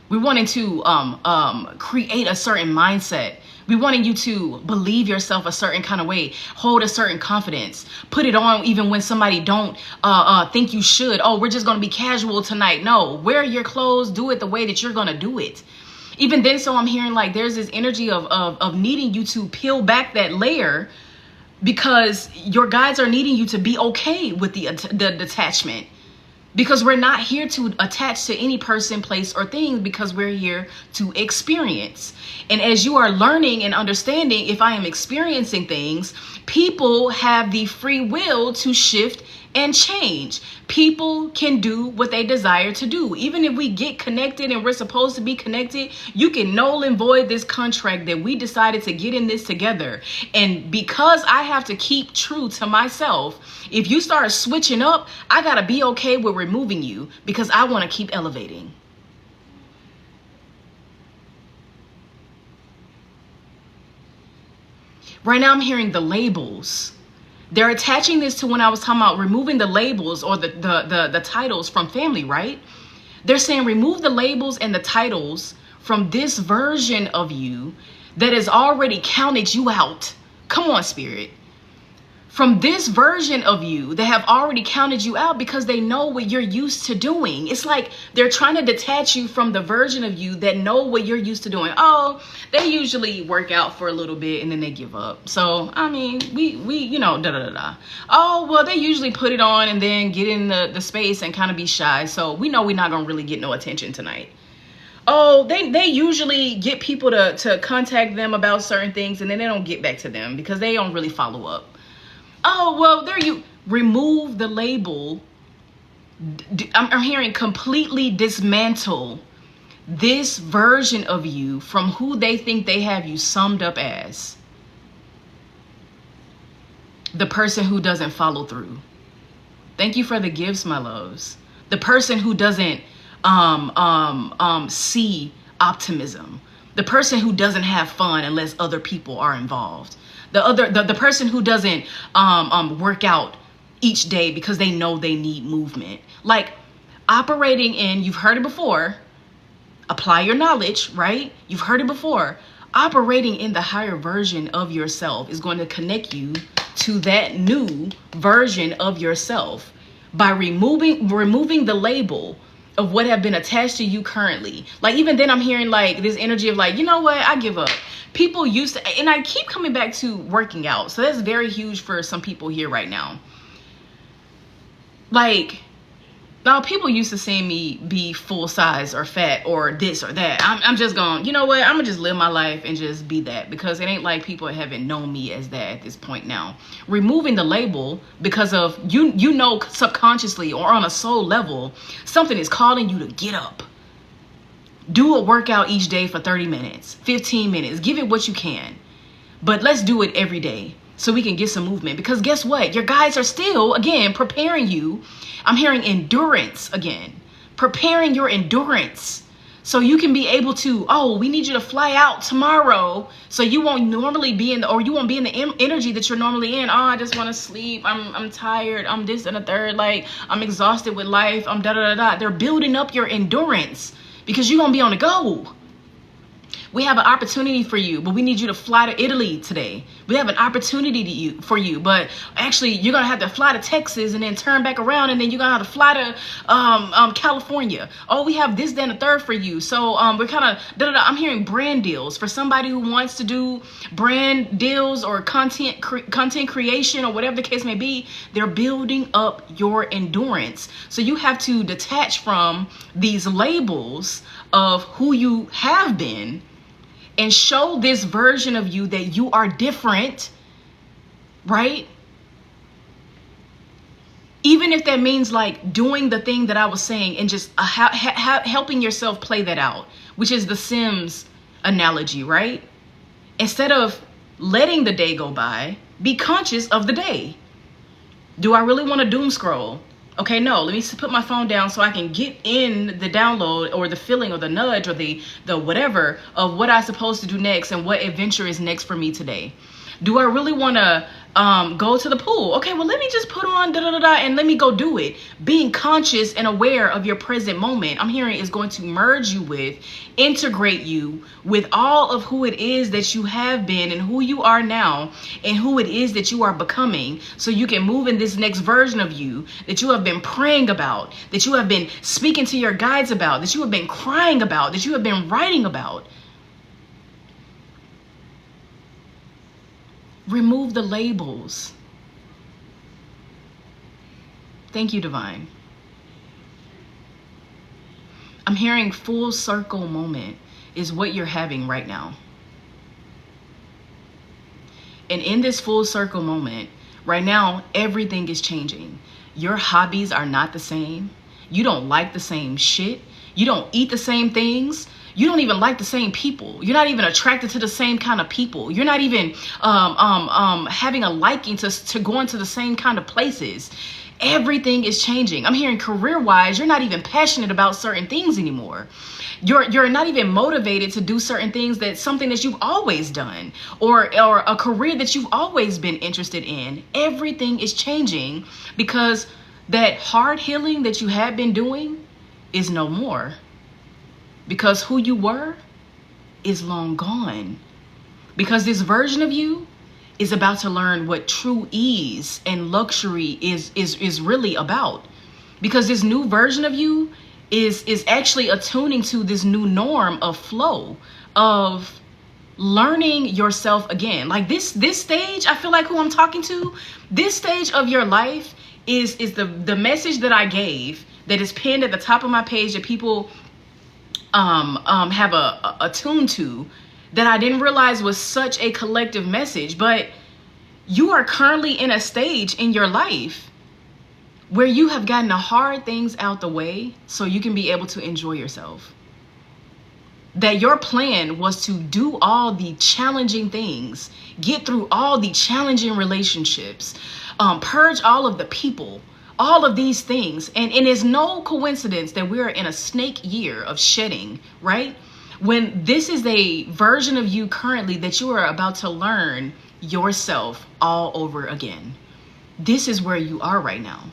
We wanted to create a certain mindset. We wanted you to believe yourself a certain kind of way, hold a certain confidence, put it on even when somebody don't think you should. Oh, we're just going to be casual tonight. No, wear your clothes, do it the way that you're going to do it. Even then, so I'm hearing like there's this energy of needing you to peel back that layer because your guides are needing you to be okay with the detachment. Because we're not here to attach to any person, place, or thing, because we're here to experience. And as you are learning and understanding, if I am experiencing things, people have the free will to shift and change. People can do what they desire to do. Even if we get connected and we're supposed to be connected, you can null and void this contract that we decided to get in this together. And because I have to keep true to myself, if you start switching up, I gotta be okay with removing you because I want to keep elevating. Right now I'm hearing the labels. They're attaching this to when I was talking about removing the labels or the titles from family, right? They're saying remove the labels and the titles from this version of you that has already counted you out. Come on, Spirit. From this version of you that have already counted you out because they know what you're used to doing. It's like they're trying to detach you from the version of you that know what you're used to doing. Oh, they usually work out for a little bit and then they give up. So, I mean, we you know, da-da-da-da. Oh, well, they usually put it on and then get in the space and kind of be shy. So we know we're not going to really get no attention tonight. Oh, they usually get people to contact them about certain things and then they don't get back to them because they don't really follow up. Oh, well, there you remove the label. I'm hearing completely dismantle this version of you from who they think they have you summed up as. The person who doesn't follow through. Thank you for the gifts, my loves. The person who doesn't see optimism. The person who doesn't have fun unless other people are involved. The person who doesn't work out each day because they know they need movement. Like operating in, you've heard it before, apply your knowledge, right? You've heard it before. Operating in the higher version of yourself is going to connect you to that new version of yourself by removing the label of what have been attached to you currently. Like even then I'm hearing like this energy of like, you know what, I give up. People used to, and I keep coming back to working out. So that's very huge for some people here right now. Like, now, people used to see me be full size or fat or this or that. I'm just going, you know what? I'm going to just live my life and just be that, because it ain't like people haven't known me as that at this point now. Removing the label because of, you know, subconsciously or on a soul level, something is calling you to get up. Do a workout each day for 30 minutes, 15 minutes. Give it what you can. But let's do it every day so we can get some movement. Because guess what? Your guides are still, again, preparing you. I'm hearing endurance again. Preparing your endurance so you can be able to, oh, we need you to fly out tomorrow so you won't normally be in the, or you won't be in the energy that you're normally in. Oh, I just want to sleep. I'm tired. I'm this and a third. Like, I'm exhausted with life. I'm da-da-da-da. They're building up your endurance because you're going to be on the go. We have an opportunity for you, but we need you to fly to Italy today. We have an opportunity for you, but actually you're going to have to fly to Texas and then turn back around, and then you're going to have to fly to California. Oh, we have this, then a third for you. So we're kind of, I'm hearing brand deals for somebody who wants to do brand deals or content creation or whatever the case may be. They're building up your endurance. So you have to detach from these labels of who you have been and show this version of you that you are different, right? Even if that means like doing the thing that I was saying and just helping yourself play that out, which is the Sims analogy, right? Instead of letting the day go by, be conscious of the day. Do I really want to doom scroll? Okay, no, let me put my phone down so I can get in the download or the feeling or the nudge or the whatever of what I'm supposed to do next and what adventure is next for me today. Do I really want to go to the pool? Okay, well, let me just put on da-da-da-da and let me go do it. Being conscious and aware of your present moment, I'm hearing, is going to merge you with, integrate you with all of who it is that you have been and who you are now and who it is that you are becoming, so you can move in this next version of you that you have been praying about, that you have been speaking to your guides about, that you have been crying about, that you have been writing about. Remove the labels. Thank you, Divine. I'm hearing full circle moment is what you're having right now. And in this full circle moment, right now, everything is changing. Your hobbies are not the same. You don't like the same shit. You don't eat the same things. You don't even like the same people. You're not even attracted to the same kind of people. You're not even having a liking to going to the same kind of places. Everything is changing. I'm hearing career-wise, you're not even passionate about certain things anymore. You're not even motivated to do certain things, that's something that you've always done, or a career that you've always been interested in. Everything is changing because that hard healing that you had been doing is no more. Because who you were is long gone. Because this version of you is about to learn what true ease and luxury is really about. Because this new version of you is actually attuning to this new norm of flow, of learning yourself again. Like this stage, I feel like who I'm talking to, this stage of your life is the message that I gave, that is pinned at the top of my page, that people have a tune to, that I didn't realize was such a collective message. But you are currently in a stage in your life where you have gotten the hard things out the way so you can be able to enjoy yourself. That your plan was to do all the challenging things, get through all the challenging relationships, purge all of the people, all of these things. And it is no coincidence that we're in a snake year of shedding, right? When this is a version of you currently that you are about to learn yourself all over again. this is where you are right now.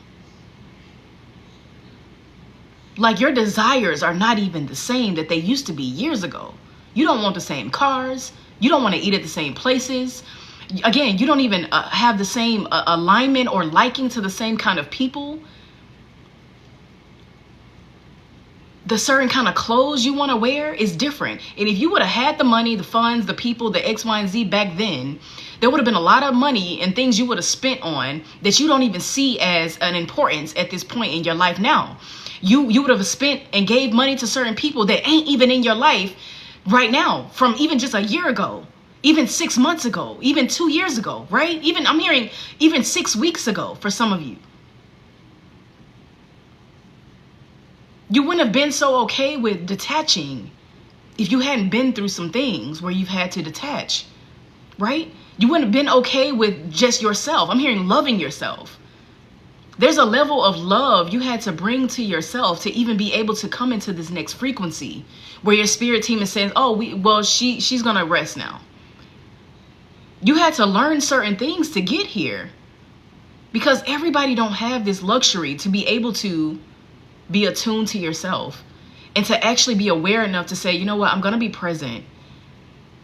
Like, your desires are not even the same that they used to be years ago. You don't want the same cars. You don't want to eat at the same places. Again, you don't even have the same alignment or liking to the same kind of people. The certain kind of clothes you want to wear is different. And if you would have had the money, the funds, the people, the X, Y, and Z back then, there would have been a lot of money and things you would have spent on that you don't even see as an importance at this point in your life now. You would have spent and gave money to certain people that ain't even in your life right now, from even just a year ago, even 6 months ago, even 2 years ago, right? Even, I'm hearing even 6 weeks ago for some of you. You wouldn't have been so okay with detaching if you hadn't been through some things where you've had to detach, right? You wouldn't have been okay with just yourself. I'm hearing loving yourself. There's a level of love you had to bring to yourself to even be able to come into this next frequency where your spirit team is saying, oh, she's going to rest now. You had to learn certain things to get here, because everybody don't have this luxury to be able to be attuned to yourself and to actually be aware enough to say, you know what, I'm going to be present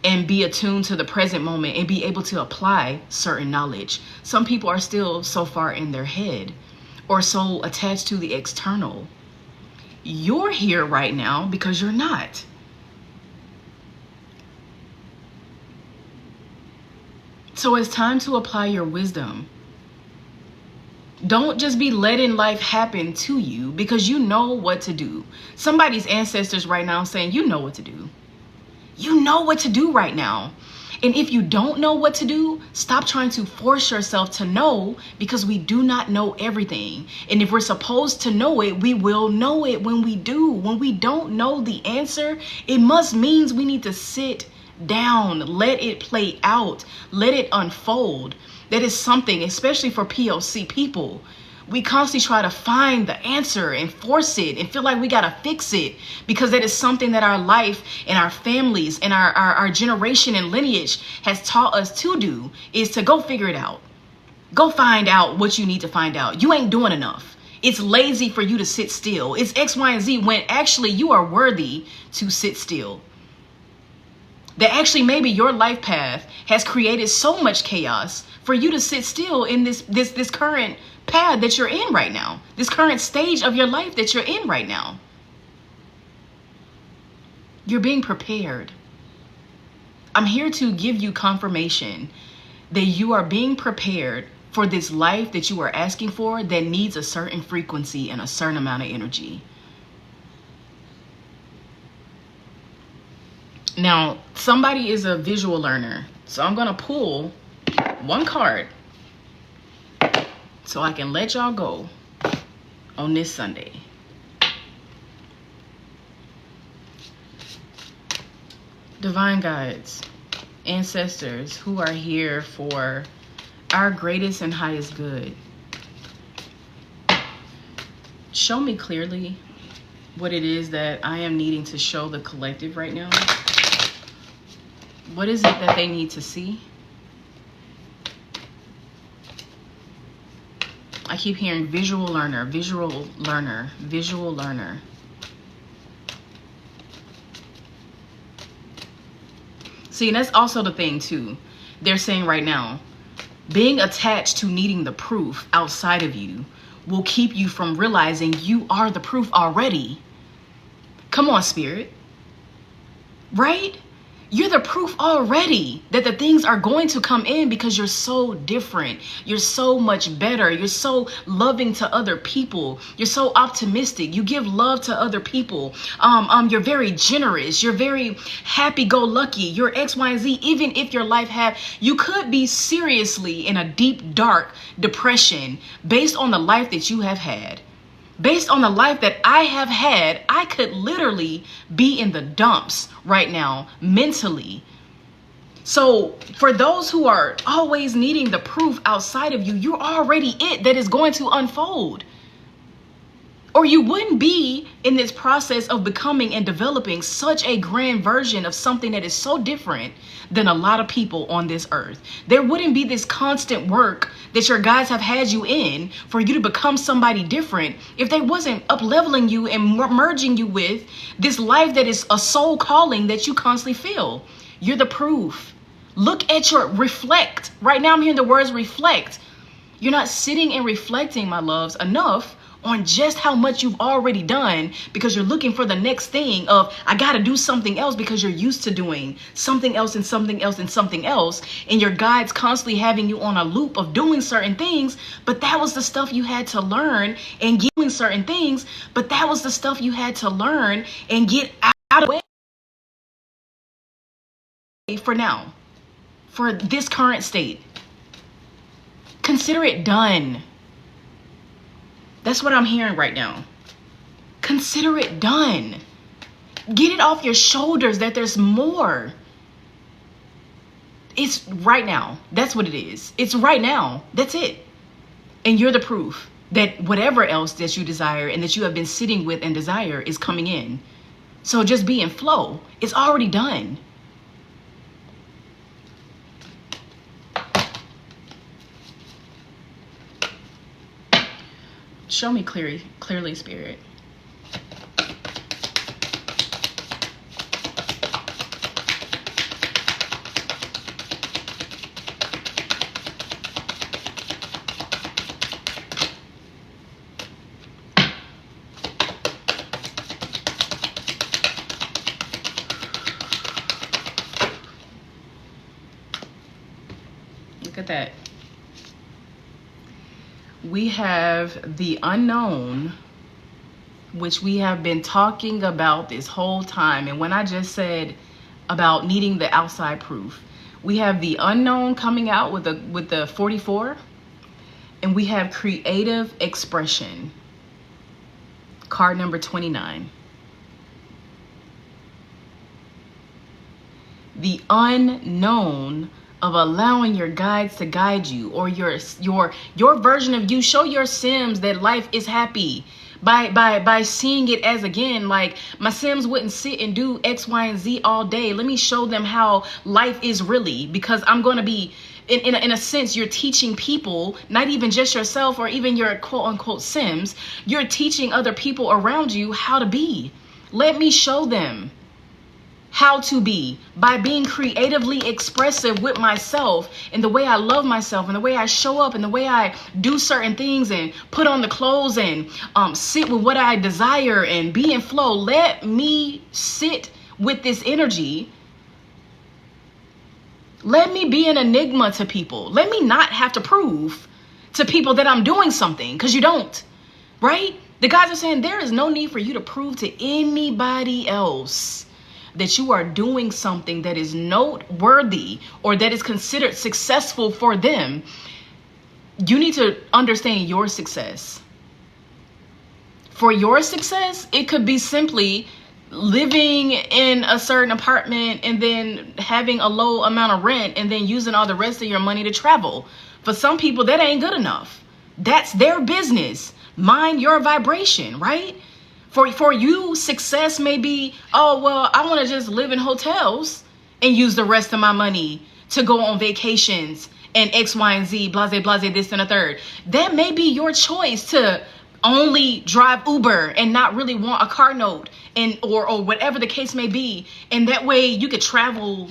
and be attuned to the present moment and be able to apply certain knowledge. Some people are still so far in their head or so attached to the external. You're here right now because you're not. So it's time to apply your wisdom. Don't just be letting life happen to you because you know what to do. Somebody's ancestors right now saying, you know what to do. You know what to do right now. And if you don't know what to do, stop trying to force yourself to know, because we do not know everything. And if we're supposed to know it, we will know it when we do. When we don't know the answer, it must means we need to sit down, let it play out, let it unfold. That is something, especially for POC people. We constantly try to find the answer and force it and feel like we got to fix it, because that is something that our life and our families and our generation and lineage has taught us to do, is to go figure it out. Go find out what you need to find out. You ain't doing enough. It's lazy for you to sit still. It's X, Y, and Z, when actually you are worthy to sit still. That actually maybe your life path has created so much chaos for you to sit still in this current path that you're in right now, this current stage of your life that you're in right now. You're being prepared. I'm here to give you confirmation that you are being prepared for this life that you are asking for, that needs a certain frequency and a certain amount of energy. Now, somebody is a visual learner, so I'm going to pull one card so I can let y'all go on this Sunday. Divine guides, ancestors who are here for our greatest and highest good, show me clearly what it is that I am needing to show the collective right now. What is it that they need to see? I keep hearing visual learner, visual learner, visual learner. See, and that's also the thing too. They're saying right now, being attached to needing the proof outside of you will keep you from realizing you are the proof already. Come on, spirit. Right? You're the proof already that the things are going to come in, because you're so different. You're so much better. You're so loving to other people. You're so optimistic. You give love to other people. You're very generous. You're very happy-go-lucky. You're X, Y, and Z. Even if your life you could be seriously in a deep, dark depression based on the life that you have had. Based on the life that I have had, I could literally be in the dumps right now, mentally. So for those who are always needing the proof outside of you, you're already it that is going to unfold. or you wouldn't be in this process of becoming and developing such a grand version of something that is so different than a lot of people on this earth. There wouldn't be this constant work that your guides have had you in for you to become somebody different if they wasn't up leveling you and merging you with this life that is a soul calling that you constantly feel. You're the proof. Look at your reflect. Right now I'm hearing the words reflect. You're not sitting and reflecting, my loves, enough on just how much you've already done, because you're looking for the next thing of, I got to do something else, because you're used to doing something else and something else and something else. And your guides constantly having you on a loop of doing certain things. But that was the stuff you had to learn and doing certain things. But that was the stuff you had to learn and get out of the way for now, for this current state. Consider it done. That's what I'm hearing right now. Consider it done. Get it off your shoulders that there's more. It's right now. That's what it is. It's right now. That's it. And you're the proof that whatever else that you desire and that you have been sitting with and desire is coming in. So just be in flow. It's already done. Show me clearly, Spirit. Look at that. We have the unknown, which we have been talking about this whole time. And when I just said about needing the outside proof, we have the unknown coming out with the 44, and we have creative expression, card number 29. The unknown of allowing your guides to guide you, or your version of you. Show your Sims that life is happy by seeing it as, again, like, my Sims wouldn't sit and do X, Y, and Z all day. Let me show them how life is really, because I'm going to be in a sense, you're teaching people, not even just yourself or even your quote unquote Sims, you're teaching other people around you how to be. Let me show them how to be by being creatively expressive with myself and the way I love myself and the way I show up and the way I do certain things and put on the clothes and sit with what I desire and be in flow. Let me sit with this energy. Let me be an enigma to people. Let me not have to prove to people that I'm doing something, because you don't, right? The guys are saying there is no need for you to prove to anybody else that you are doing something that is noteworthy or that is considered successful for them. You need to understand your success. For your success, it could be simply living in a certain apartment and then having a low amount of rent and then using all the rest of your money to travel. For some people, that ain't good enough. That's their business. Mind your vibration, right? For you, success may be, oh, well, I want to just live in hotels and use the rest of my money to go on vacations and X, Y, and Z, blase, this and a third. That may be your choice, to only drive Uber and not really want a car note, and or whatever the case may be. And that way you could travel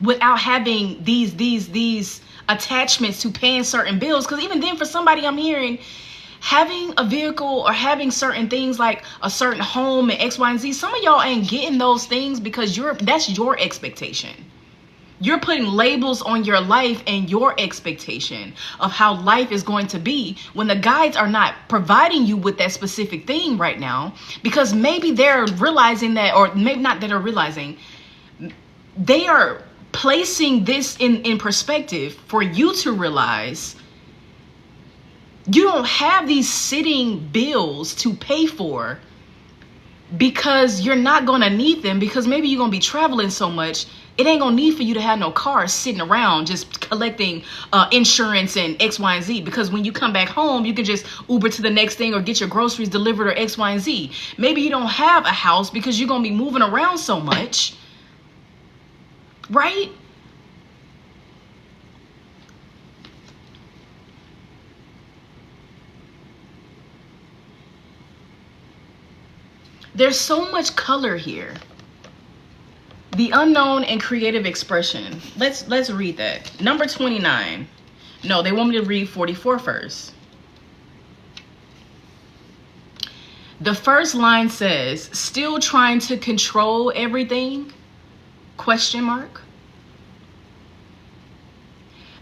without having these attachments to paying certain bills. Because even then, for somebody, I'm hearing, having a vehicle or having certain things like a certain home and X, Y, and Z, some of y'all ain't getting those things because that's your expectation. You're putting labels on your life and your expectation of how life is going to be, when the guides are not providing you with that specific thing right now, because maybe they're realizing that, or maybe not that are realizing, they are placing this in perspective for you to realize you don't have these sitting bills to pay for because you're not going to need them, because maybe you're going to be traveling so much. It ain't going to need for you to have no car sitting around just collecting insurance and X, Y, and Z. Because when you come back home, you can just Uber to the next thing or get your groceries delivered or X, Y, and Z. Maybe you don't have a house because you're going to be moving around so much. Right? There's so much color here. The unknown and creative expression. Let's read that. Number 29. No, they want me to read 44 first. The first line says, still trying to control everything? Question mark.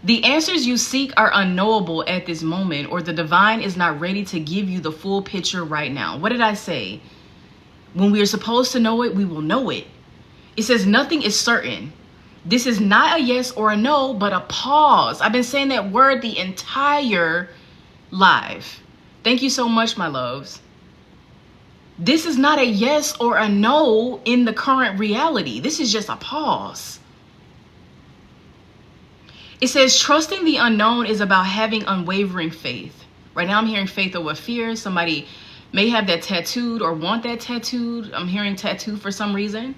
The answers you seek are unknowable at this moment, or the divine is not ready to give you the full picture right now. What did I say? When we are supposed to know it, we will know it. It says nothing is certain. This is not a yes or a no, but a pause. I've been saying that word the entire live. Thank you so much, my loves. This is not a yes or a no in the current reality. This is just a pause. It says trusting the unknown is about having unwavering faith. Right now I'm hearing faith over fear. Somebody may have that tattooed or want that tattooed. I'm hearing tattoo for some reason.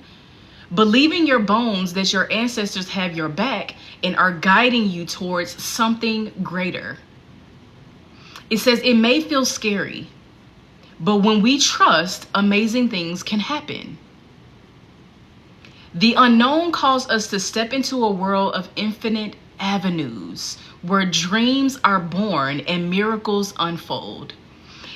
Believing your bones that your ancestors have your back and are guiding you towards something greater. It says it may feel scary, but when we trust, amazing things can happen. The unknown calls us to step into a world of infinite avenues where dreams are born and miracles unfold.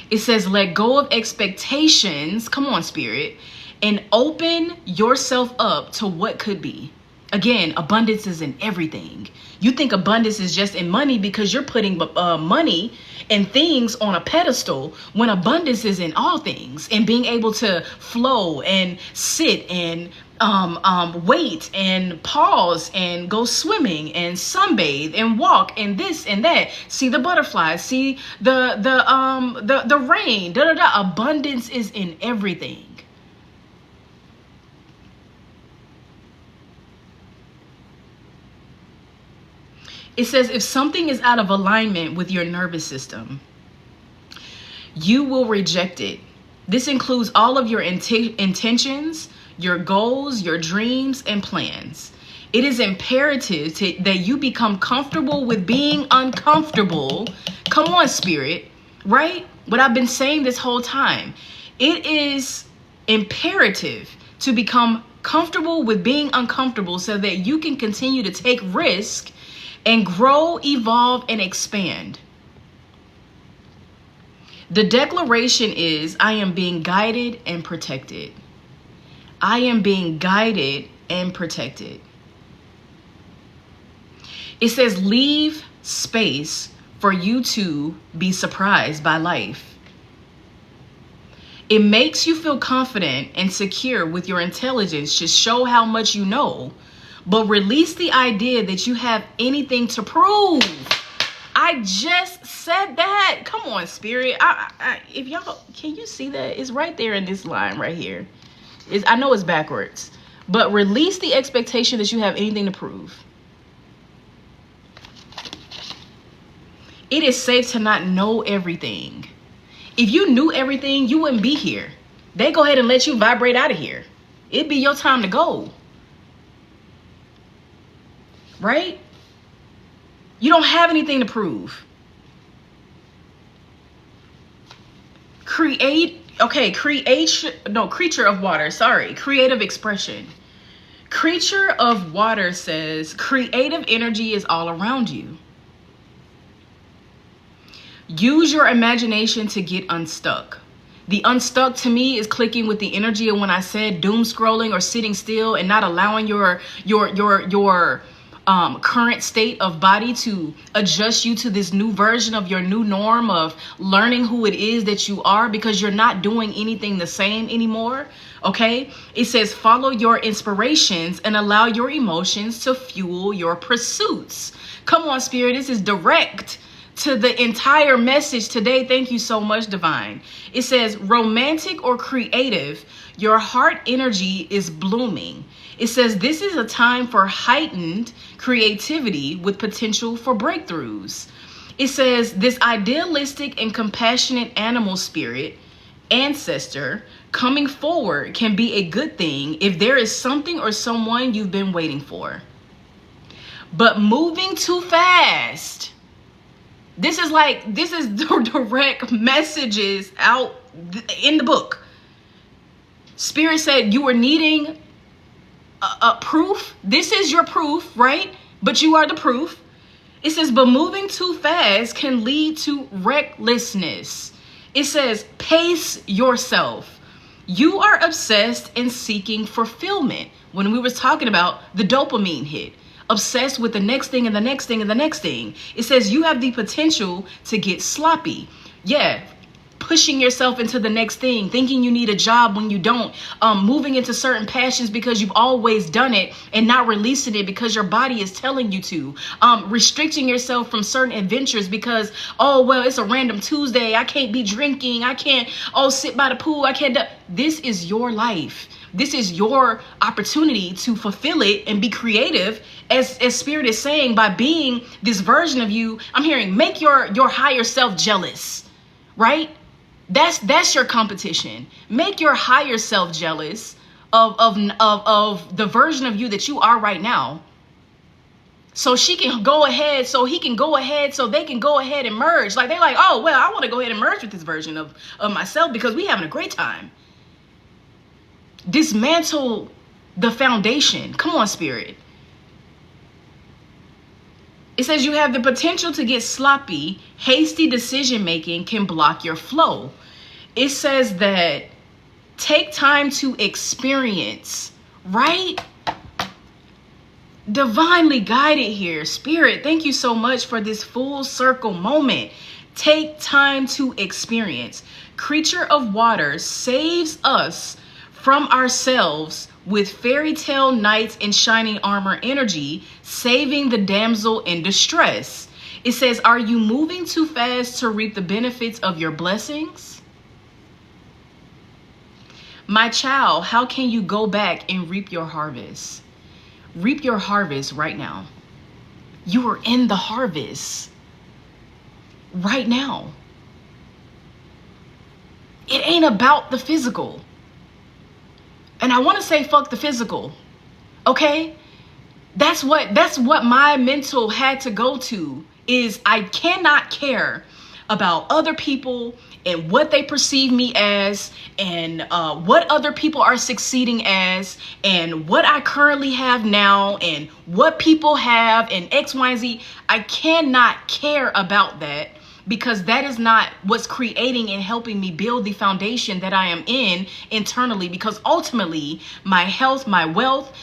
It says let go of expectations. Come on, spirit. And open yourself up to what could be. Again, abundance is in everything. You think abundance is just in money because you're putting money and things on a pedestal, when abundance is in all things, and being able to flow and sit and wait and pause and go swimming and sunbathe and walk and this and that. See the butterflies, see the rain. Abundance is in everything. It says if something is out of alignment with your nervous system, you will reject it. This includes all of your intentions, your goals, your dreams, and plans. It is imperative that you become comfortable with being uncomfortable. Come on, spirit, right? What I've been saying this whole time. It is imperative to become comfortable with being uncomfortable so that you can continue to take risk and grow, evolve, and expand. The declaration is, I am being guided and protected. I am being guided and protected. It says, leave space for you to be surprised by life. It makes you feel confident and secure with your intelligence to show how much you know, but release the idea that you have anything to prove. I just said that. Come on, spirit. If y'all, can you see that? It's right there in this line right here. I know it's backwards, but release the expectation that you have anything to prove. It is safe to not know everything. If you knew everything, you wouldn't be here. They go ahead and let you vibrate out of here. It'd be your time to go. Right? You don't have anything to prove. Creature of water, sorry. Creative expression. Creature of water says creative energy is all around you. Use your imagination to get unstuck. The unstuck to me is clicking with the energy of when I said doom scrolling or sitting still and not allowing your current state of body to adjust you to this new version of your new norm of learning who it is that you are, because you're not doing anything the same anymore. Okay. It says follow your inspirations and allow your emotions to fuel your pursuits. Come on, spirit. This is direct. to the entire message today. Thank you so much, Divine. It says, romantic or creative, your heart energy is blooming. It says this is a time for heightened creativity with potential for breakthroughs. It says this idealistic and compassionate animal spirit, ancestor, coming forward can be a good thing if there is something or someone you've been waiting for. But moving too fast. This is direct messages out in the book. Spirit said you were needing a proof. This is your proof, right? But you are the proof. It says, but moving too fast can lead to recklessness. It says, pace yourself. You are obsessed and seeking fulfillment. When we were talking about the dopamine hit, obsessed with the next thing and the next thing and the next thing. It says you have the potential to get sloppy. Yeah. Pushing yourself into the next thing, thinking you need a job when you don't, moving into certain passions because you've always done it and not releasing it because your body is telling you to, restricting yourself from certain adventures because, oh, well, it's a random Tuesday. I can't be drinking. I can't, sit by the pool. I can't. This is your life. This is your opportunity to fulfill it and be creative, as Spirit is saying, by being this version of you. I'm hearing, make your higher self jealous, right? That's your competition. Make your higher self jealous of the version of you that you are right now. So she can go ahead, so he can go ahead, so they can go ahead and merge. Like, they're like, oh, well, I want to go ahead and merge with this version of myself because we having a great time. Dismantle the foundation. Come on, Spirit. It says you have the potential to get sloppy. Hasty decision making can block your flow. It says that take time to experience, right? Divinely guided here. Spirit, thank you so much for this full circle moment. Take time to experience. Creature of water saves us from ourselves with fairy tale knights in shining armor energy, saving the damsel in distress. It says, are you moving too fast to reap the benefits of your blessings? My child, how can you go back and reap your harvest? Reap your harvest right now. You are in the harvest right now. It ain't about the physical. And I want to say, fuck the physical. Okay? That's what my mental had to go to, is I cannot care about other people and what they perceive me as, and what other people are succeeding as, and what I currently have now, and what people have, and X, Y, Z. I cannot care about that, because that is not what's creating and helping me build the foundation that I am in internally. Because ultimately, my health, my wealth,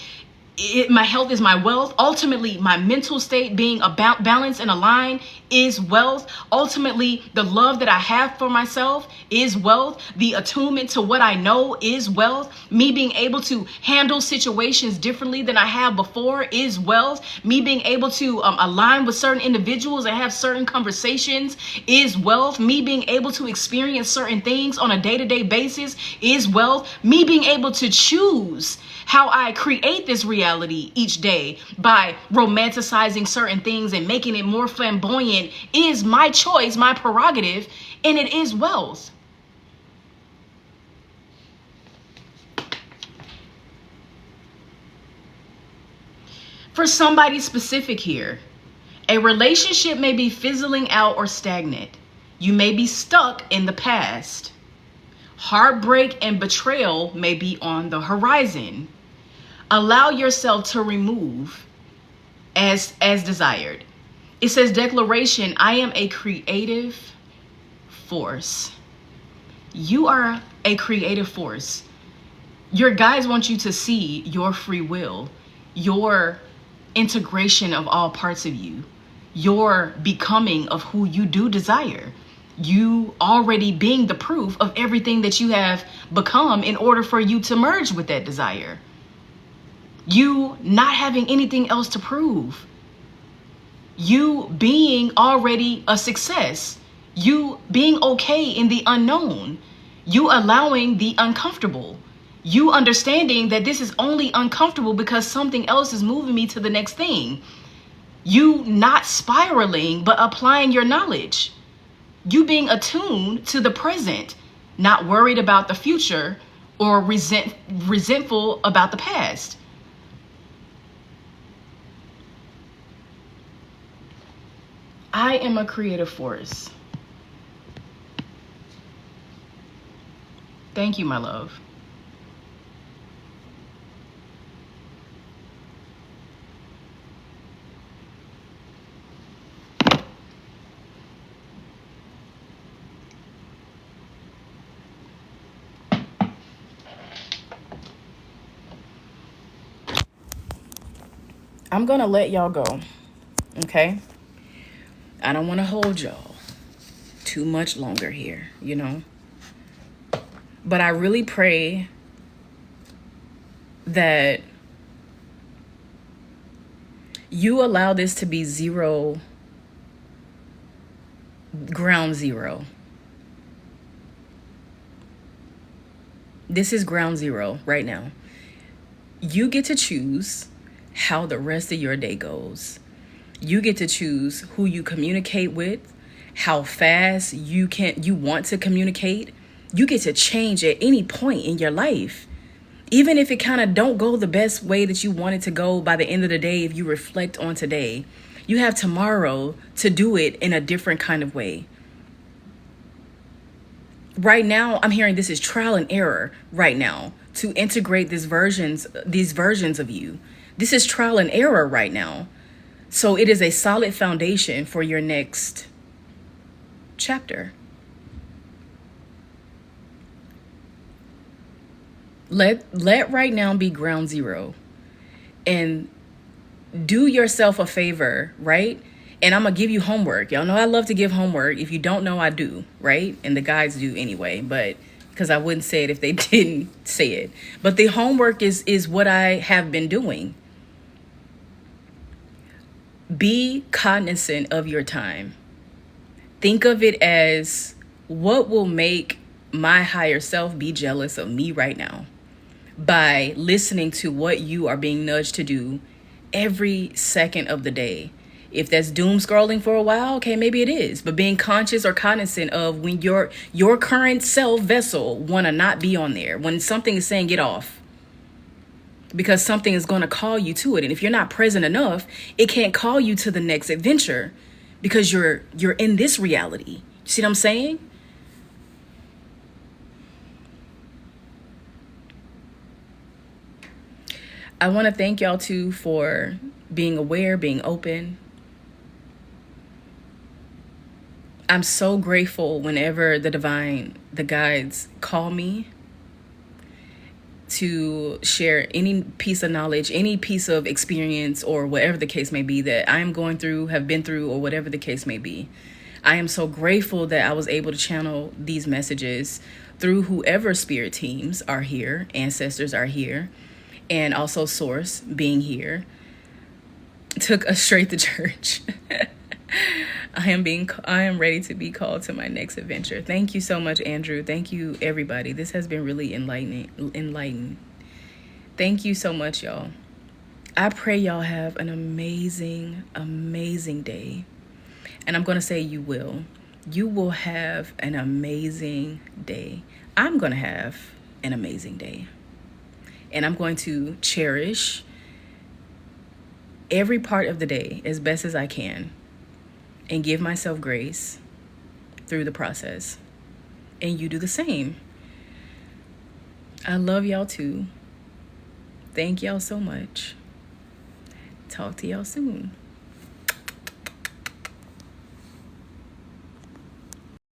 my health is my wealth. Ultimately, my mental state being about balance and aligned is wealth. Ultimately, the love that I have for myself is wealth. The attunement to what I know is wealth. Me being able to handle situations differently than I have before is wealth. Me being able to align with certain individuals and have certain conversations is wealth. Me being able to experience certain things on a day-to-day basis is wealth. Me being able to choose how I create this reality each day by romanticizing certain things and making it more flamboyant is my choice, my prerogative, and it is wealth. For somebody specific here, a relationship may be fizzling out or stagnant. You may be stuck in the past. Heartbreak and betrayal may be on the horizon. Allow yourself to remove as desired. It says, declaration, I am a creative force. You are a creative force. Your guides want you to see your free will, your integration of all parts of you, your becoming of who you do desire. You already being the proof of everything that you have become in order for you to merge with that desire. You not having anything else to prove. You being already a success. You being okay in the unknown. You allowing the uncomfortable. You understanding that this is only uncomfortable because something else is moving me to the next thing. You not spiraling, but applying your knowledge. You being attuned to the present, not worried about the future or resentful about the past. I am a creative force. Thank you, my love. I'm gonna let y'all go, okay? I don't want to hold y'all too much longer here, you know? But I really pray that you allow this to be ground zero. This is ground zero right now. You get to choose how the rest of your day goes. You get to choose who you communicate with, how fast you want to communicate. You get to change at any point in your life. Even if it kind of don't go the best way that you want it to go by the end of the day, if you reflect on today, you have tomorrow to do it in a different kind of way. Right now, I'm hearing this is trial and error right now to integrate these versions of you. This is trial and error right now. So it is a solid foundation for your next chapter. Let right now be ground zero. And do yourself a favor, right? And I'm going to give you homework. Y'all know I love to give homework. If you don't know, I do, right? And the guides do anyway, but because I wouldn't say it if they didn't say it. But the homework is what I have been doing. Be cognizant of your time. Think of it as, what will make my higher self be jealous of me right now? By listening to what you are being nudged to do every second of the day. If that's doom scrolling for a while, okay, maybe it is. But being conscious or cognizant of when your current self vessel want to not be on there. When something is saying get off. Because something is going to call you to it. And if you're not present enough, it can't call you to the next adventure. Because you're in this reality. You see what I'm saying? I want to thank y'all too for being aware, being open. I'm so grateful whenever the guides call me to share any piece of knowledge, any piece of experience, or whatever the case may be that I am going through, have been through, or whatever the case may be. I am so grateful that I was able to channel these messages through whoever spirit teams are here, ancestors are here, and also Source being here. Took us straight to church. I am ready to be called to my next adventure. Thank you so much, Andrew. Thank you, everybody. This has been really enlightening. Thank you so much, y'all. I pray y'all have an amazing, amazing day. And I'm going to say you will. You will have an amazing day. I'm going to have an amazing day. And I'm going to cherish every part of the day as best as I can. And give myself grace through the process. And you do the same. I love y'all too. Thank y'all so much. Talk to y'all soon.